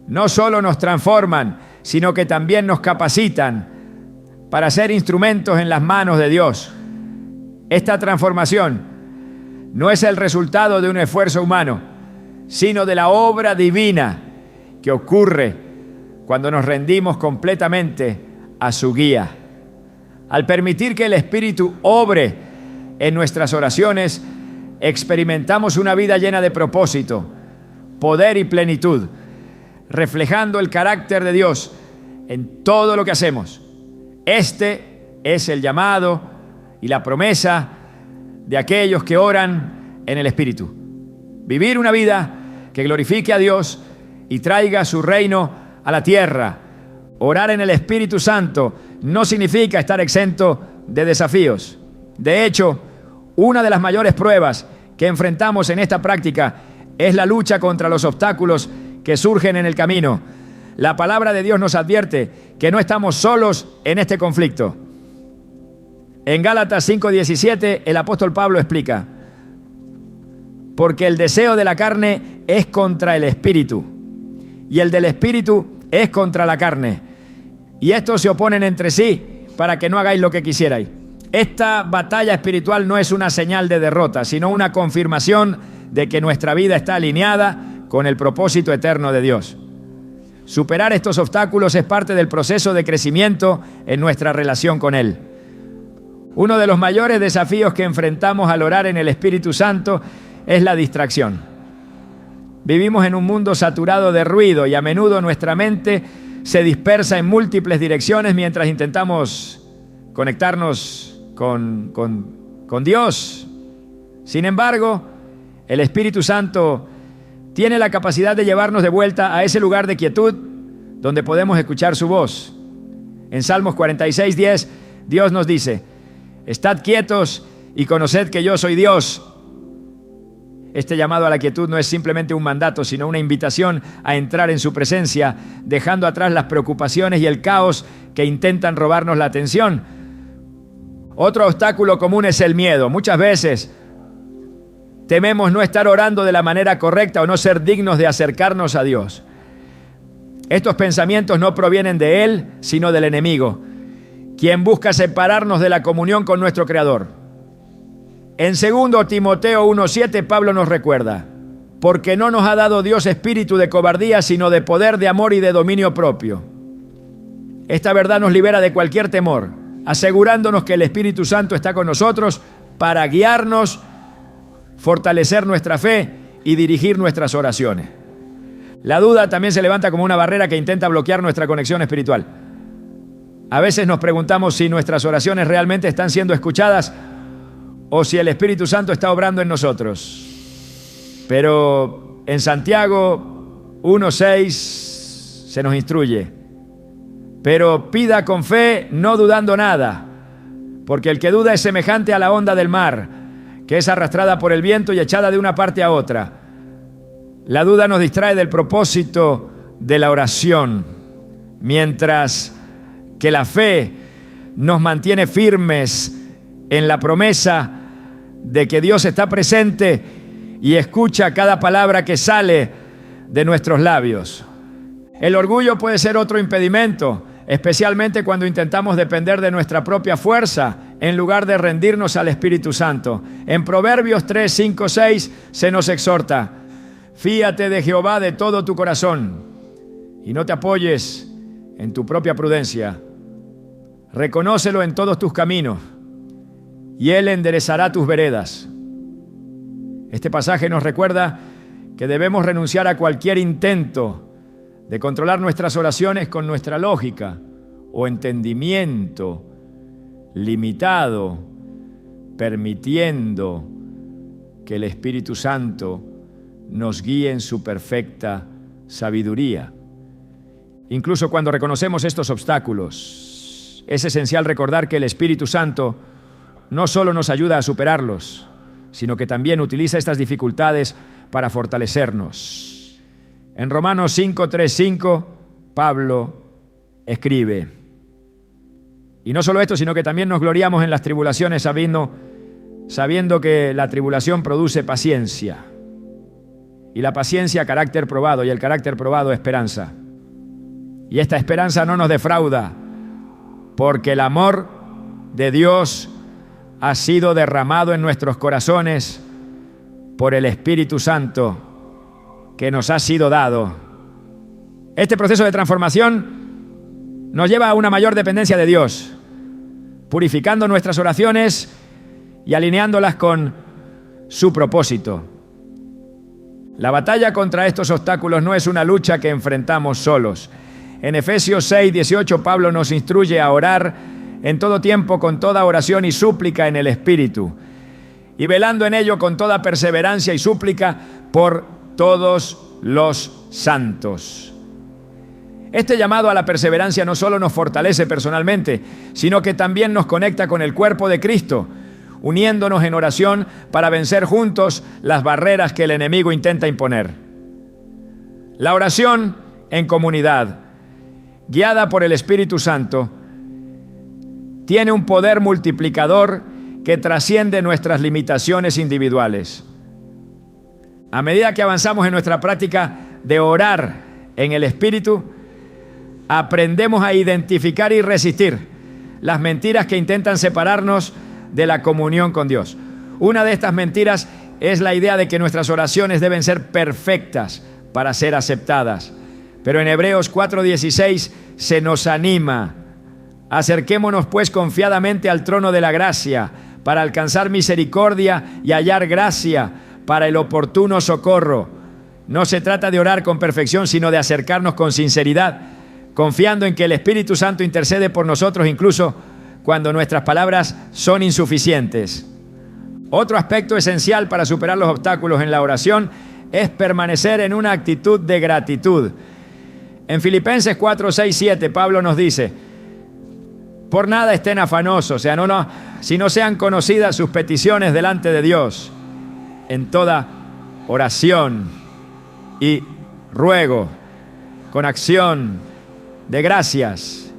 no solo nos transforman, sino que también nos capacitan para ser instrumentos en las manos de Dios. Esta transformación no es el resultado de un esfuerzo humano, sino de la obra divina que ocurre cuando nos rendimos completamente a su guía. Al permitir que el Espíritu obre en nuestras oraciones, experimentamos una vida llena de propósito, poder y plenitud, reflejando el carácter de Dios en todo lo que hacemos. Este es el llamado y la promesa de aquellos que oran en el Espíritu. Vivir una vida que glorifique a Dios y traiga su reino a la tierra. Orar en el Espíritu Santo no significa estar exento de desafíos. De hecho, una de las mayores pruebas que enfrentamos en esta práctica es la lucha contra los obstáculos que surgen en el camino. La palabra de Dios nos advierte que no estamos solos en este conflicto. En Gálatas 5:17 el apóstol Pablo explica: porque el deseo de la carne es contra el espíritu, y el del espíritu es contra la carne, y estos se oponen entre sí para que no hagáis lo que quisierais. Esta batalla espiritual no es una señal de derrota, sino una confirmación de que nuestra vida está alineada con el propósito eterno de Dios. Superar estos obstáculos es parte del proceso de crecimiento en nuestra relación con Él. Uno de los mayores desafíos que enfrentamos al orar en el Espíritu Santo es la distracción. Vivimos en un mundo saturado de ruido y a menudo nuestra mente se dispersa en múltiples direcciones mientras intentamos conectarnos con Dios. Sin embargo, el Espíritu Santo tiene la capacidad de llevarnos de vuelta a ese lugar de quietud donde podemos escuchar su voz. En Salmos 46:10, Dios nos dice: estad quietos y conoced que yo soy Dios. Este llamado a la quietud no es simplemente un mandato, sino una invitación a entrar en su presencia, dejando atrás las preocupaciones y el caos que intentan robarnos la atención. Otro obstáculo común es el miedo. Muchas veces tememos no estar orando de la manera correcta o no ser dignos de acercarnos a Dios. Estos pensamientos no provienen de Él, sino del enemigo, quien busca separarnos de la comunión con nuestro Creador. En 2 Timoteo 1:7, Pablo nos recuerda: porque no nos ha dado Dios espíritu de cobardía, sino de poder, de amor y de dominio propio. Esta verdad nos libera de cualquier temor, asegurándonos que el Espíritu Santo está con nosotros para guiarnos, fortalecer nuestra fe y dirigir nuestras oraciones. La duda también se levanta como una barrera que intenta bloquear nuestra conexión espiritual. A veces nos preguntamos si nuestras oraciones realmente están siendo escuchadas o si el Espíritu Santo está obrando en nosotros. Pero en Santiago 1:6 se nos instruye: pero pida con fe, no dudando nada, porque el que duda es semejante a la onda del mar, que es arrastrada por el viento y echada de una parte a otra. La duda nos distrae del propósito de la oración, mientras que la fe nos mantiene firmes en la promesa de que Dios está presente y escucha cada palabra que sale de nuestros labios. El orgullo puede ser otro impedimento, especialmente cuando intentamos depender de nuestra propia fuerza en lugar de rendirnos al Espíritu Santo. En Proverbios 3, 5, 6 se nos exhorta: fíate de Jehová de todo tu corazón y no te apoyes en tu propia prudencia. Reconócelo en todos tus caminos y Él enderezará tus veredas. Este pasaje nos recuerda que debemos renunciar a cualquier intento de controlar nuestras oraciones con nuestra lógica o entendimiento limitado, permitiendo que el Espíritu Santo nos guíe en su perfecta sabiduría. Incluso cuando reconocemos estos obstáculos, es esencial recordar que el Espíritu Santo no solo nos ayuda a superarlos, sino que también utiliza estas dificultades para fortalecernos. En Romanos 5, 3, 5, Pablo escribe: y no solo esto, sino que también nos gloriamos en las tribulaciones, sabiendo que la tribulación produce paciencia, y la paciencia carácter probado, y el carácter probado esperanza. Y esta esperanza no nos defrauda, porque el amor de Dios ha sido derramado en nuestros corazones por el Espíritu Santo que nos ha sido dado. Este proceso de transformación nos lleva a una mayor dependencia de Dios, purificando nuestras oraciones y alineándolas con su propósito. La batalla contra estos obstáculos no es una lucha que enfrentamos solos. En Efesios 6, 18, Pablo nos instruye a orar en todo tiempo con toda oración y súplica en el Espíritu, y velando en ello con toda perseverancia y súplica por todos los santos. Este llamado a la perseverancia no solo nos fortalece personalmente, sino que también nos conecta con el cuerpo de Cristo, uniéndonos en oración para vencer juntos las barreras que el enemigo intenta imponer. La oración en comunidad, guiada por el Espíritu Santo, tiene un poder multiplicador que trasciende nuestras limitaciones individuales. A medida que avanzamos en nuestra práctica de orar en el Espíritu, aprendemos a identificar y resistir las mentiras que intentan separarnos de la comunión con Dios. Una de estas mentiras es la idea de que nuestras oraciones deben ser perfectas para ser aceptadas. Pero en Hebreos 4:16 se nos anima: acerquémonos pues confiadamente al trono de la gracia para alcanzar misericordia y hallar gracia para el oportuno socorro. No se trata de orar con perfección, sino de acercarnos con sinceridad, confiando en que el Espíritu Santo intercede por nosotros incluso cuando nuestras palabras son insuficientes. Otro aspecto esencial para superar los obstáculos en la oración es permanecer en una actitud de gratitud. En Filipenses 4, 6, 7, Pablo nos dice: por nada estén afanosos, sino sean conocidas sus peticiones delante de Dios, en toda oración y ruego, con acción de gracias.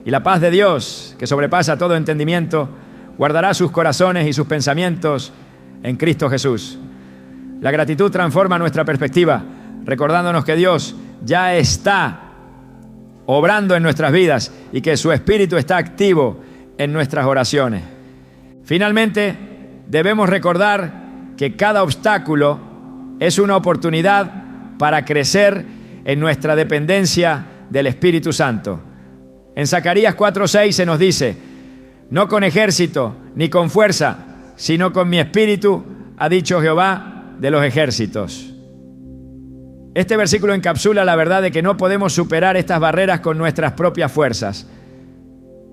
Y la paz de Dios, que sobrepasa todo entendimiento, guardará sus corazones y sus pensamientos en Cristo Jesús. La gratitud transforma nuestra perspectiva, recordándonos que Dios ya está obrando en nuestras vidas y que su Espíritu está activo en nuestras oraciones. Finalmente, debemos recordar que cada obstáculo es una oportunidad para crecer en nuestra dependencia del Espíritu Santo. En Zacarías 4:6 se nos dice: no con ejército ni con fuerza, sino con mi espíritu, ha dicho Jehová de los ejércitos. Este versículo encapsula la verdad de que no podemos superar estas barreras con nuestras propias fuerzas,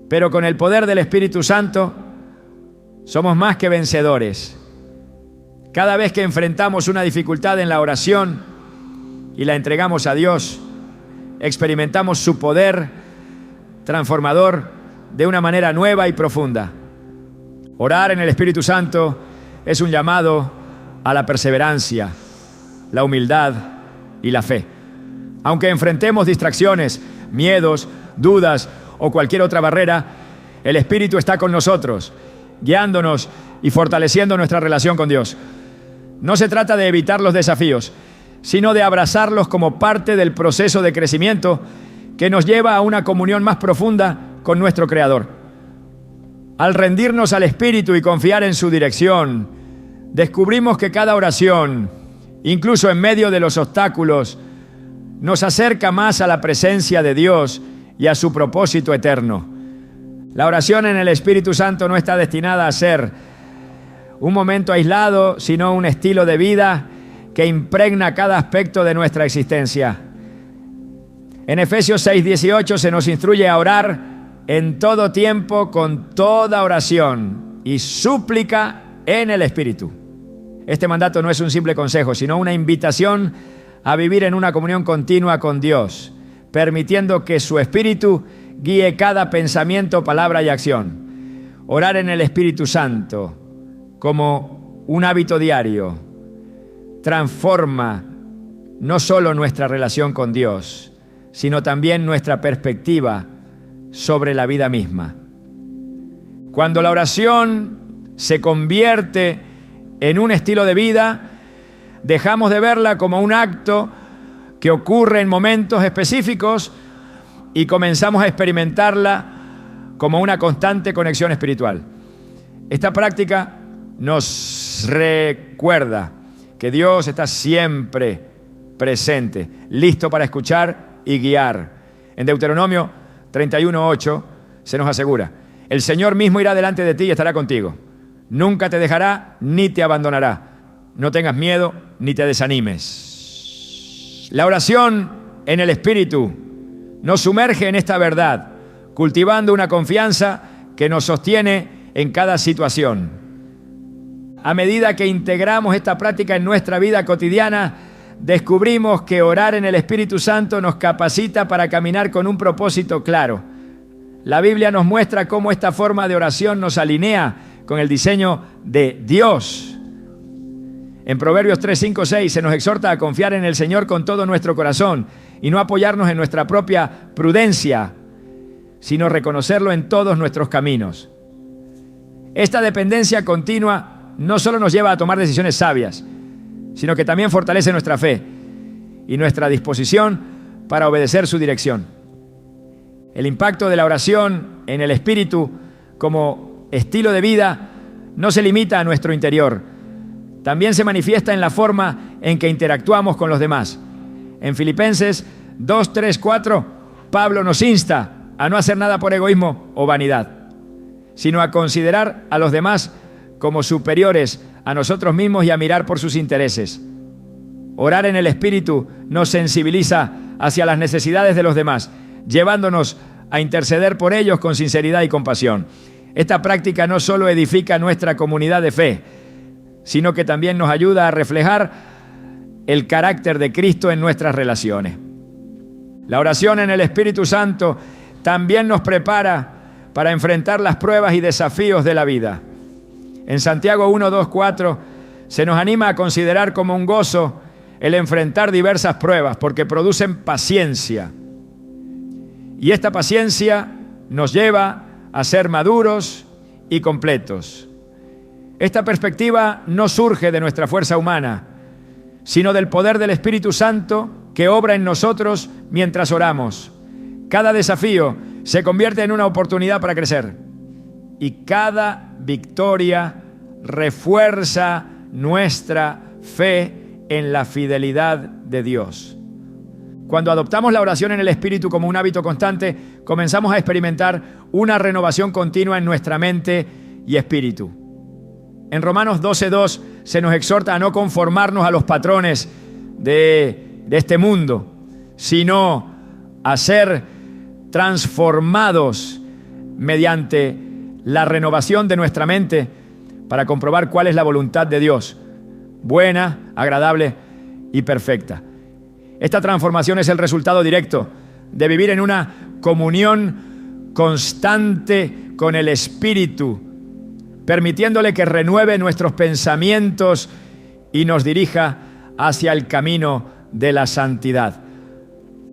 pero con el poder del Espíritu Santo somos más que vencedores. Cada vez que enfrentamos una dificultad en la oración y la entregamos a Dios, experimentamos su poder transformador de una manera nueva y profunda. Orar en el Espíritu Santo es un llamado a la perseverancia, la humildad y la fe. Aunque enfrentemos distracciones, miedos, dudas o cualquier otra barrera, el Espíritu está con nosotros, guiándonos y fortaleciendo nuestra relación con Dios. No se trata de evitar los desafíos, sino de abrazarlos como parte del proceso de crecimiento que nos lleva a una comunión más profunda con nuestro Creador. Al rendirnos al Espíritu y confiar en su dirección, descubrimos que cada oración, incluso en medio de los obstáculos, nos acerca más a la presencia de Dios y a su propósito eterno. La oración en el Espíritu Santo no está destinada a ser un momento aislado, sino un estilo de vida que impregna cada aspecto de nuestra existencia. En Efesios 6:18 se nos instruye a orar en todo tiempo con toda oración y súplica en el Espíritu. Este mandato no es un simple consejo, sino una invitación a vivir en una comunión continua con Dios, permitiendo que su Espíritu guíe cada pensamiento, palabra y acción. Orar en el Espíritu Santo como un hábito diario transforma no solo nuestra relación con Dios, sino también nuestra perspectiva sobre la vida misma. Cuando la oración se convierte en un estilo de vida, dejamos de verla como un acto que ocurre en momentos específicos y comenzamos a experimentarla como una constante conexión espiritual. Esta práctica nos recuerda que Dios está siempre presente, listo para escuchar y guiar. En Deuteronomio 31:8 se nos asegura: el Señor mismo irá delante de ti y estará contigo. Nunca te dejará ni te abandonará. No tengas miedo ni te desanimes. La oración en el Espíritu nos sumerge en esta verdad, cultivando una confianza que nos sostiene en cada situación. A medida que integramos esta práctica en nuestra vida cotidiana, descubrimos que orar en el Espíritu Santo nos capacita para caminar con un propósito claro. La Biblia nos muestra cómo esta forma de oración nos alinea con el diseño de Dios. En Proverbios 3, 5, 6 se nos exhorta a confiar en el Señor con todo nuestro corazón y no apoyarnos en nuestra propia prudencia, sino reconocerlo en todos nuestros caminos. Esta dependencia continua no solo nos lleva a tomar decisiones sabias, sino que también fortalece nuestra fe y nuestra disposición para obedecer su dirección. El impacto de la oración en el Espíritu como estilo de vida no se limita a nuestro interior, también se manifiesta en la forma en que interactuamos con los demás. En Filipenses 2, 3, 4, Pablo nos insta a no hacer nada por egoísmo o vanidad, sino a considerar a los demás como superiores a nosotros mismos y a mirar por sus intereses. Orar en el Espíritu nos sensibiliza hacia las necesidades de los demás, llevándonos a interceder por ellos con sinceridad y compasión. Esta práctica no solo edifica nuestra comunidad de fe, sino que también nos ayuda a reflejar el carácter de Cristo en nuestras relaciones. La oración en el Espíritu Santo también nos prepara para enfrentar las pruebas y desafíos de la vida. En Santiago 1, 2, 4 se nos anima a considerar como un gozo el enfrentar diversas pruebas porque producen paciencia. Y esta paciencia nos lleva a ser maduros y completos. Esta perspectiva no surge de nuestra fuerza humana, sino del poder del Espíritu Santo que obra en nosotros mientras oramos. Cada desafío se convierte en una oportunidad para crecer y cada victoria refuerza nuestra fe en la fidelidad de Dios. Cuando adoptamos la oración en el Espíritu como un hábito constante, comenzamos a experimentar una renovación continua en nuestra mente y espíritu. En Romanos 12:2 se nos exhorta a no conformarnos a los patrones de este mundo, sino a ser transformados mediante la renovación de nuestra mente para comprobar cuál es la voluntad de Dios, buena, agradable y perfecta. Esta transformación es el resultado directo de vivir en una comunión constante con el Espíritu, permitiéndole que renueve nuestros pensamientos y nos dirija hacia el camino de la santidad.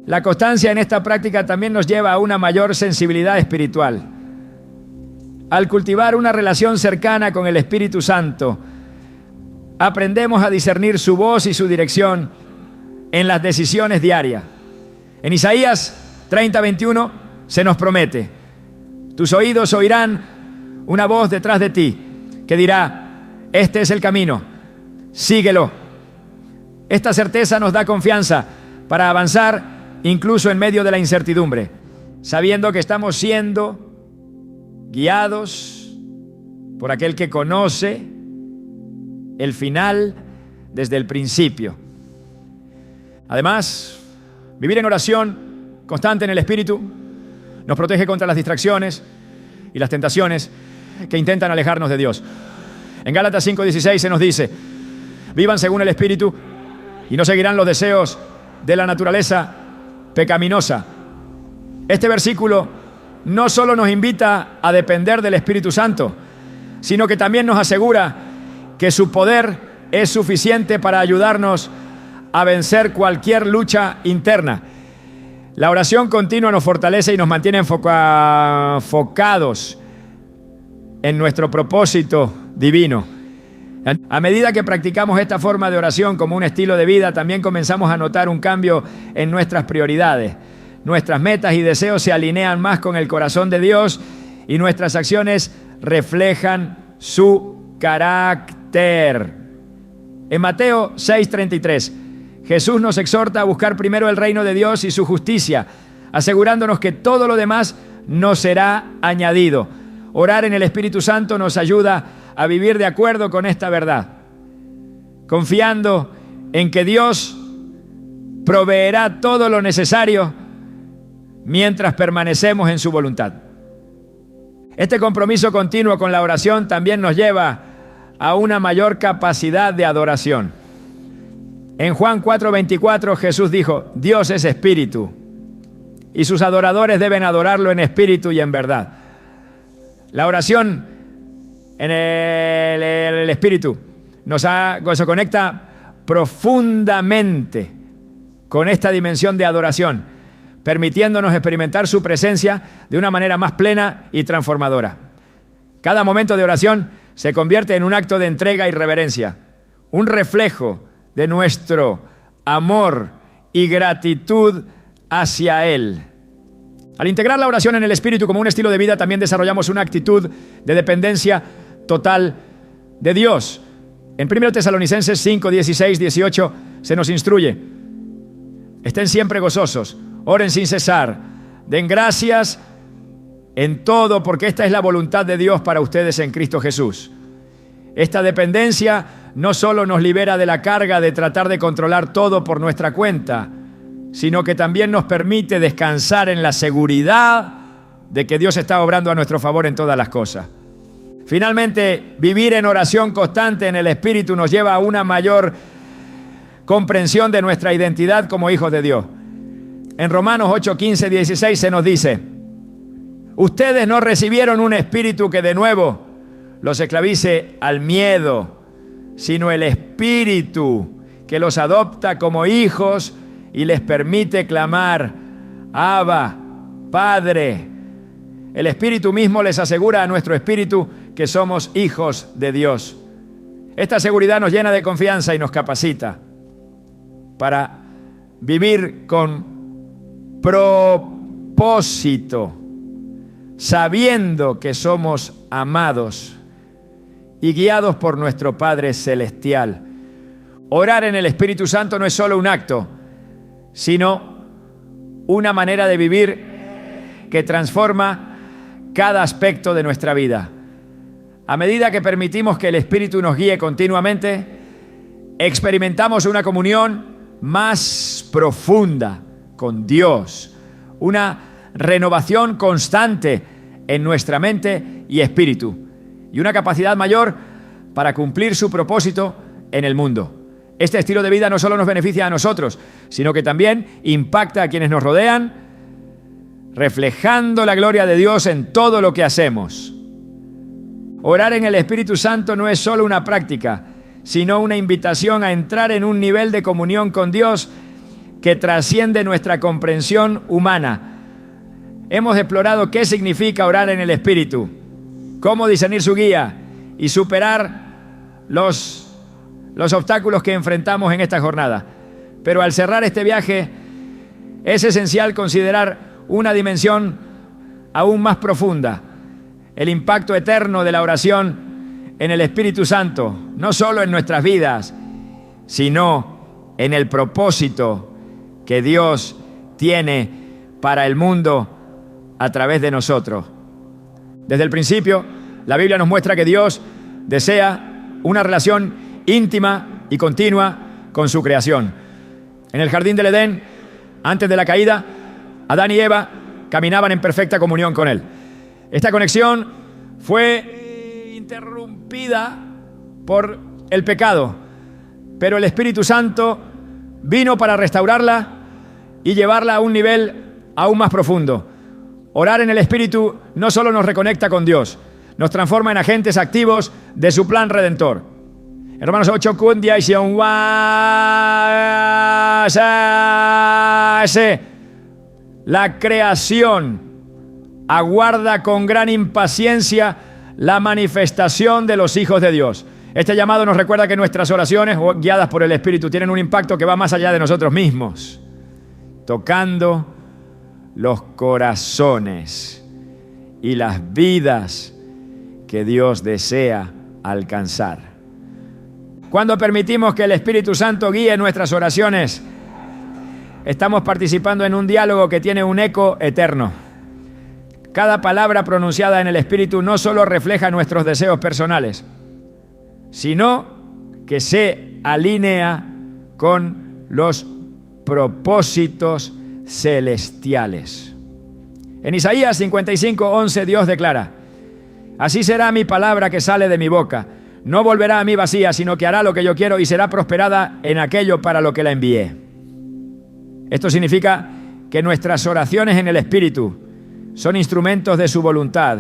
La constancia en esta práctica también nos lleva a una mayor sensibilidad espiritual. Al cultivar una relación cercana con el Espíritu Santo, aprendemos a discernir su voz y su dirección en las decisiones diarias. En Isaías 30:21 se nos promete: tus oídos oirán una voz detrás de ti que dirá, este es el camino, síguelo. Esta certeza nos da confianza para avanzar incluso en medio de la incertidumbre, sabiendo que estamos siendo guiados por aquel que conoce el final desde el principio. Además, vivir en oración constante en el Espíritu nos protege contra las distracciones y las tentaciones que intentan alejarnos de Dios. En Gálatas 5:16 se nos dice: vivan según el Espíritu y no seguirán los deseos de la naturaleza pecaminosa. Este versículo no solo nos invita a depender del Espíritu Santo, sino que también nos asegura que su poder es suficiente para ayudarnos a vencer cualquier lucha interna. La oración continua nos fortalece y nos mantiene enfocados en nuestro propósito divino. A medida que practicamos esta forma de oración como un estilo de vida, también comenzamos a notar un cambio en nuestras prioridades. Nuestras metas y deseos se alinean más con el corazón de Dios y nuestras acciones reflejan su carácter. En Mateo 6:33, Jesús nos exhorta a buscar primero el reino de Dios y su justicia, asegurándonos que todo lo demás nos será añadido. Orar en el Espíritu Santo nos ayuda a vivir de acuerdo con esta verdad, confiando en que Dios proveerá todo lo necesario mientras permanecemos en su voluntad. Este compromiso continuo con la oración también nos lleva a una mayor capacidad de adoración. En Juan 4:24 Jesús dijo: Dios es espíritu y sus adoradores deben adorarlo en espíritu y en verdad. La oración en el espíritu se conecta profundamente con esta dimensión de adoración, permitiéndonos experimentar su presencia de una manera más plena y transformadora. Cada momento de oración se convierte en un acto de entrega y reverencia, un reflejo de nuestro amor y gratitud hacia Él. Al integrar la oración en el Espíritu como un estilo de vida, también desarrollamos una actitud de dependencia total de Dios. En 1 Tesalonicenses 5, 16, 18 se nos instruye: estén siempre gozosos, oren sin cesar, den gracias en todo, porque esta es la voluntad de Dios para ustedes en Cristo Jesús. Esta dependencia no solo nos libera de la carga de tratar de controlar todo por nuestra cuenta, sino que también nos permite descansar en la seguridad de que Dios está obrando a nuestro favor en todas las cosas. Finalmente, vivir en oración constante en el Espíritu nos lleva a una mayor comprensión de nuestra identidad como hijos de Dios. En Romanos 8, 15, 16 se nos dice: ustedes no recibieron un espíritu que de nuevo los esclavice al miedo, sino el Espíritu que los adopta como hijos y les permite clamar: Abba, Padre. El Espíritu mismo les asegura a nuestro espíritu que somos hijos de Dios. Esta seguridad nos llena de confianza y nos capacita para vivir con propósito, sabiendo que somos amados y guiados por nuestro Padre Celestial. Orar en el Espíritu Santo no es solo un acto, sino una manera de vivir que transforma cada aspecto de nuestra vida. A medida que permitimos que el Espíritu nos guíe continuamente, experimentamos una comunión más profunda con Dios, una renovación constante en nuestra mente y espíritu, y una capacidad mayor para cumplir su propósito en el mundo. Este estilo de vida no solo nos beneficia a nosotros, sino que también impacta a quienes nos rodean, reflejando la gloria de Dios en todo lo que hacemos. Orar en el Espíritu Santo no es solo una práctica, sino una invitación a entrar en un nivel de comunión con Dios que trasciende nuestra comprensión humana. Hemos explorado qué significa orar en el Espíritu, cómo discernir su guía y superar los obstáculos que enfrentamos en esta jornada. Pero al cerrar este viaje, es esencial considerar una dimensión aún más profunda: el impacto eterno de la oración en el Espíritu Santo, no solo en nuestras vidas, sino en el propósito que Dios tiene para el mundo a través de nosotros. Desde el principio, la Biblia nos muestra que Dios desea una relación íntima y continua con su creación. En el jardín del Edén, antes de la caída, Adán y Eva caminaban en perfecta comunión con Él. Esta conexión fue interrumpida por el pecado, pero el Espíritu Santo vino para restaurarla y llevarla a un nivel aún más profundo. Orar en el Espíritu no solo nos reconecta con Dios, nos transforma en agentes activos de su plan redentor. En Romanos 8, la creación aguarda con gran impaciencia la manifestación de los hijos de Dios. Este llamado nos recuerda que nuestras oraciones, guiadas por el Espíritu, tienen un impacto que va más allá de nosotros mismos, tocando los corazones y las vidas que Dios desea alcanzar. Cuando permitimos que el Espíritu Santo guíe nuestras oraciones, estamos participando en un diálogo que tiene un eco eterno. Cada palabra pronunciada en el Espíritu no solo refleja nuestros deseos personales, sino que se alinea con los propósitos celestiales. En Isaías 55:11 Dios declara: así será mi palabra que sale de mi boca, no volverá a mí vacía, sino que hará lo que yo quiero y será prosperada en aquello para lo que la envié. Esto significa que nuestras oraciones en el Espíritu son instrumentos de su voluntad,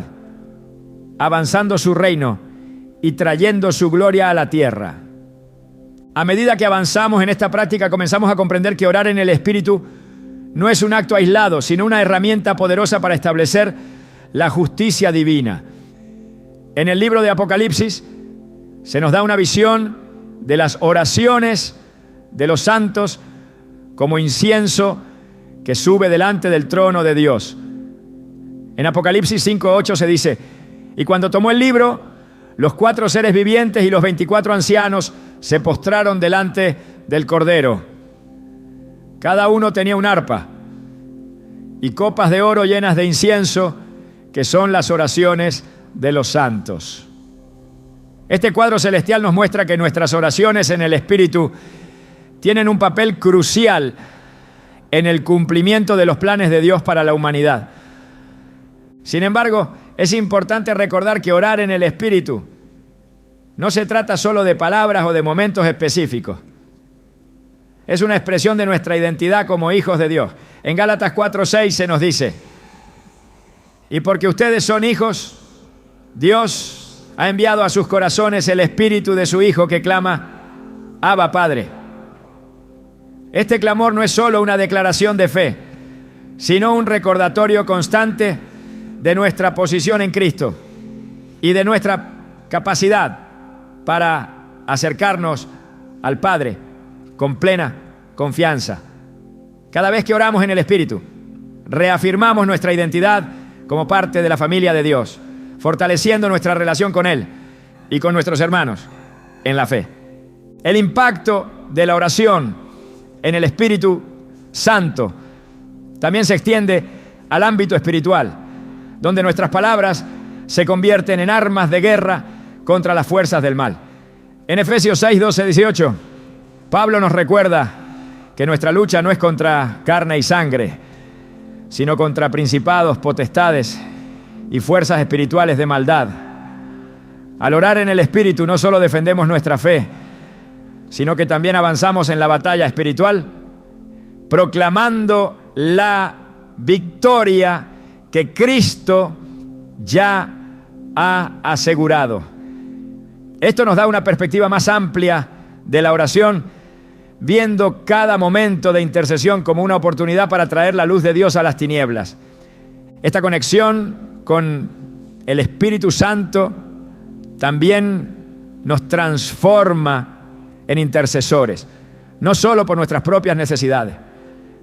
avanzando su reino y trayendo su gloria a la tierra. A medida que avanzamos en esta práctica, comenzamos a comprender que orar en el Espíritu no es un acto aislado, sino una herramienta poderosa para establecer la justicia divina. En el libro de Apocalipsis se nos da una visión de las oraciones de los santos como incienso que sube delante del trono de Dios. En Apocalipsis 5:8 se dice: y cuando tomó el libro, los 4 seres vivientes y los 24 ancianos se postraron delante del Cordero. Cada uno tenía un arpa y copas de oro llenas de incienso, que son las oraciones de los santos. Este cuadro celestial nos muestra que nuestras oraciones en el Espíritu tienen un papel crucial en el cumplimiento de los planes de Dios para la humanidad. Sin embargo, es importante recordar que orar en el Espíritu no se trata solo de palabras o de momentos específicos. Es una expresión de nuestra identidad como hijos de Dios. En Gálatas 4:6 se nos dice: y porque ustedes son hijos, Dios ha enviado a sus corazones el Espíritu de su Hijo que clama: Abba, Padre. Este clamor no es solo una declaración de fe, sino un recordatorio constante de nuestra posición en Cristo y de nuestra capacidad para acercarnos al Padre con plena confianza. Cada vez que oramos en el Espíritu, reafirmamos nuestra identidad como parte de la familia de Dios, fortaleciendo nuestra relación con Él y con nuestros hermanos en la fe. El impacto de la oración en el Espíritu Santo también se extiende al ámbito espiritual, donde nuestras palabras se convierten en armas de guerra contra las fuerzas del mal. En Efesios 6:12-18, Pablo nos recuerda que nuestra lucha no es contra carne y sangre, sino contra principados, potestades y fuerzas espirituales de maldad. Al orar en el Espíritu no solo defendemos nuestra fe, sino que también avanzamos en la batalla espiritual, proclamando la victoria que Cristo ya ha asegurado. Esto nos da una perspectiva más amplia de la oración, viendo cada momento de intercesión como una oportunidad para traer la luz de Dios a las tinieblas. Esta conexión con el Espíritu Santo también nos transforma en intercesores. no solo por nuestras propias necesidades,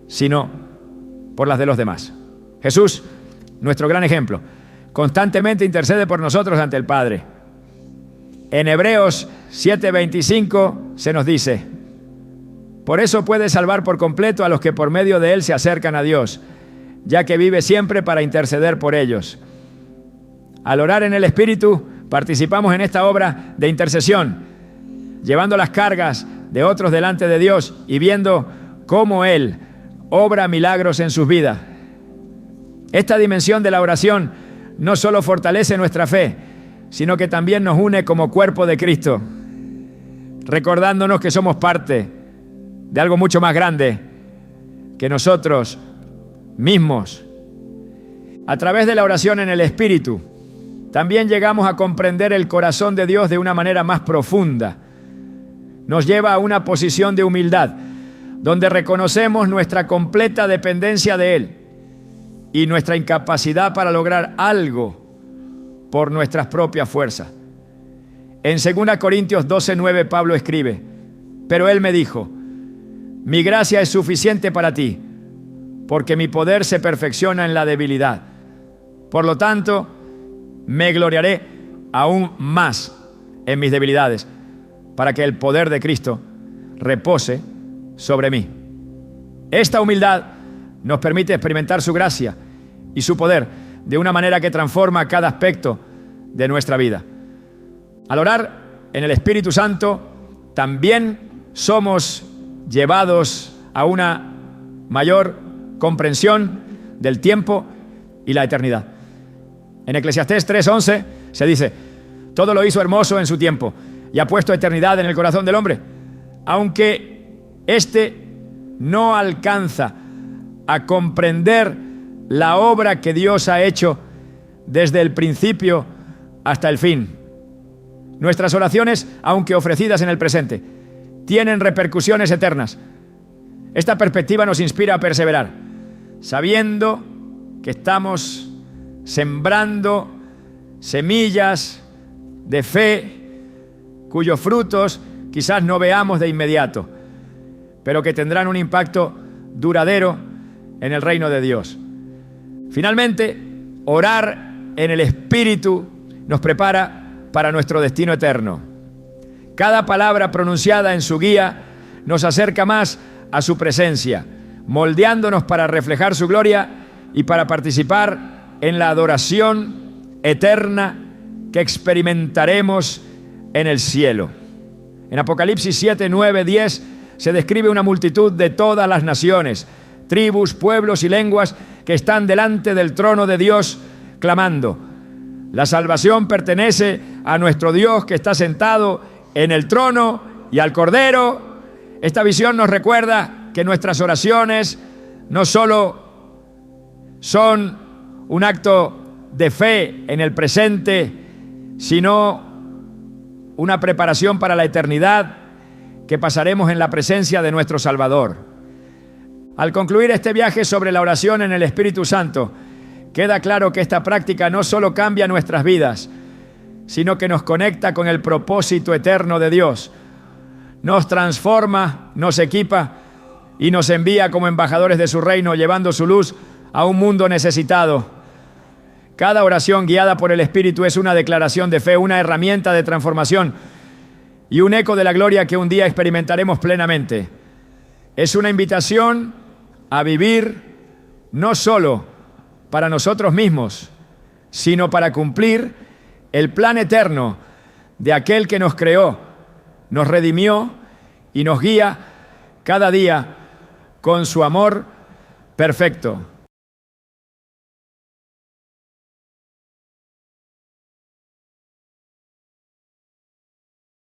sino por las de los demás. Jesús, nuestro gran ejemplo, constantemente intercede por nosotros ante el Padre. En Hebreos 7:25 se nos dice: por eso puede salvar por completo a los que por medio de él se acercan a Dios, ya que vive siempre para interceder por ellos. Al orar en el Espíritu, participamos en esta obra de intercesión, llevando las cargas de otros delante de Dios y viendo cómo Él obra milagros en sus vidas. Esta dimensión de la oración no solo fortalece nuestra fe, sino que también nos une como cuerpo de Cristo, recordándonos que somos parte de algo mucho más grande que nosotros mismos. A través de la oración en el Espíritu, también llegamos a comprender el corazón de Dios de una manera más profunda. Nos lleva a una posición de humildad, donde reconocemos nuestra completa dependencia de Él y nuestra incapacidad para lograr algo por nuestras propias fuerzas. En 2 Corintios 12:9 Pablo escribe: pero Él me dijo, mi gracia es suficiente para ti, porque mi poder se perfecciona en la debilidad. Por lo tanto, me gloriaré aún más en mis debilidades, para que el poder de Cristo repose sobre mí. Esta humildad nos permite experimentar su gracia y su poder de una manera que transforma cada aspecto de nuestra vida. Al orar en el Espíritu Santo, también somos llevados a una mayor comprensión del tiempo y la eternidad. En Eclesiastés 3:11 se dice: todo lo hizo hermoso en su tiempo y ha puesto eternidad en el corazón del hombre. Aunque éste no alcanza a comprender la obra que Dios ha hecho desde el principio hasta el fin. Nuestras oraciones, aunque ofrecidas en el presente, tienen repercusiones eternas. Esta perspectiva nos inspira a perseverar, sabiendo que estamos sembrando semillas de fe cuyos frutos quizás no veamos de inmediato, pero que tendrán un impacto duradero en el reino de Dios. Finalmente, orar en el Espíritu nos prepara para nuestro destino eterno. Cada palabra pronunciada en su guía nos acerca más a su presencia, moldeándonos para reflejar su gloria y para participar en la adoración eterna que experimentaremos en el cielo. En Apocalipsis 7, 9, 10 se describe una multitud de todas las naciones, tribus, pueblos y lenguas que están delante del trono de Dios clamando: la salvación pertenece a nuestro Dios que está sentado en el trono y al Cordero. Esta visión nos recuerda que nuestras oraciones no solo son un acto de fe en el presente, sino una preparación para la eternidad que pasaremos en la presencia de nuestro Salvador. Al concluir este viaje sobre la oración en el Espíritu Santo, queda claro que esta práctica no solo cambia nuestras vidas, sino que nos conecta con el propósito eterno de Dios. Nos transforma, nos equipa y nos envía como embajadores de su reino, llevando su luz a un mundo necesitado. Cada oración guiada por el Espíritu es una declaración de fe, una herramienta de transformación y un eco de la gloria que un día experimentaremos plenamente. Es una invitación a vivir no solo para nosotros mismos, sino para cumplir el plan eterno de aquel que nos creó, nos redimió y nos guía cada día con su amor perfecto.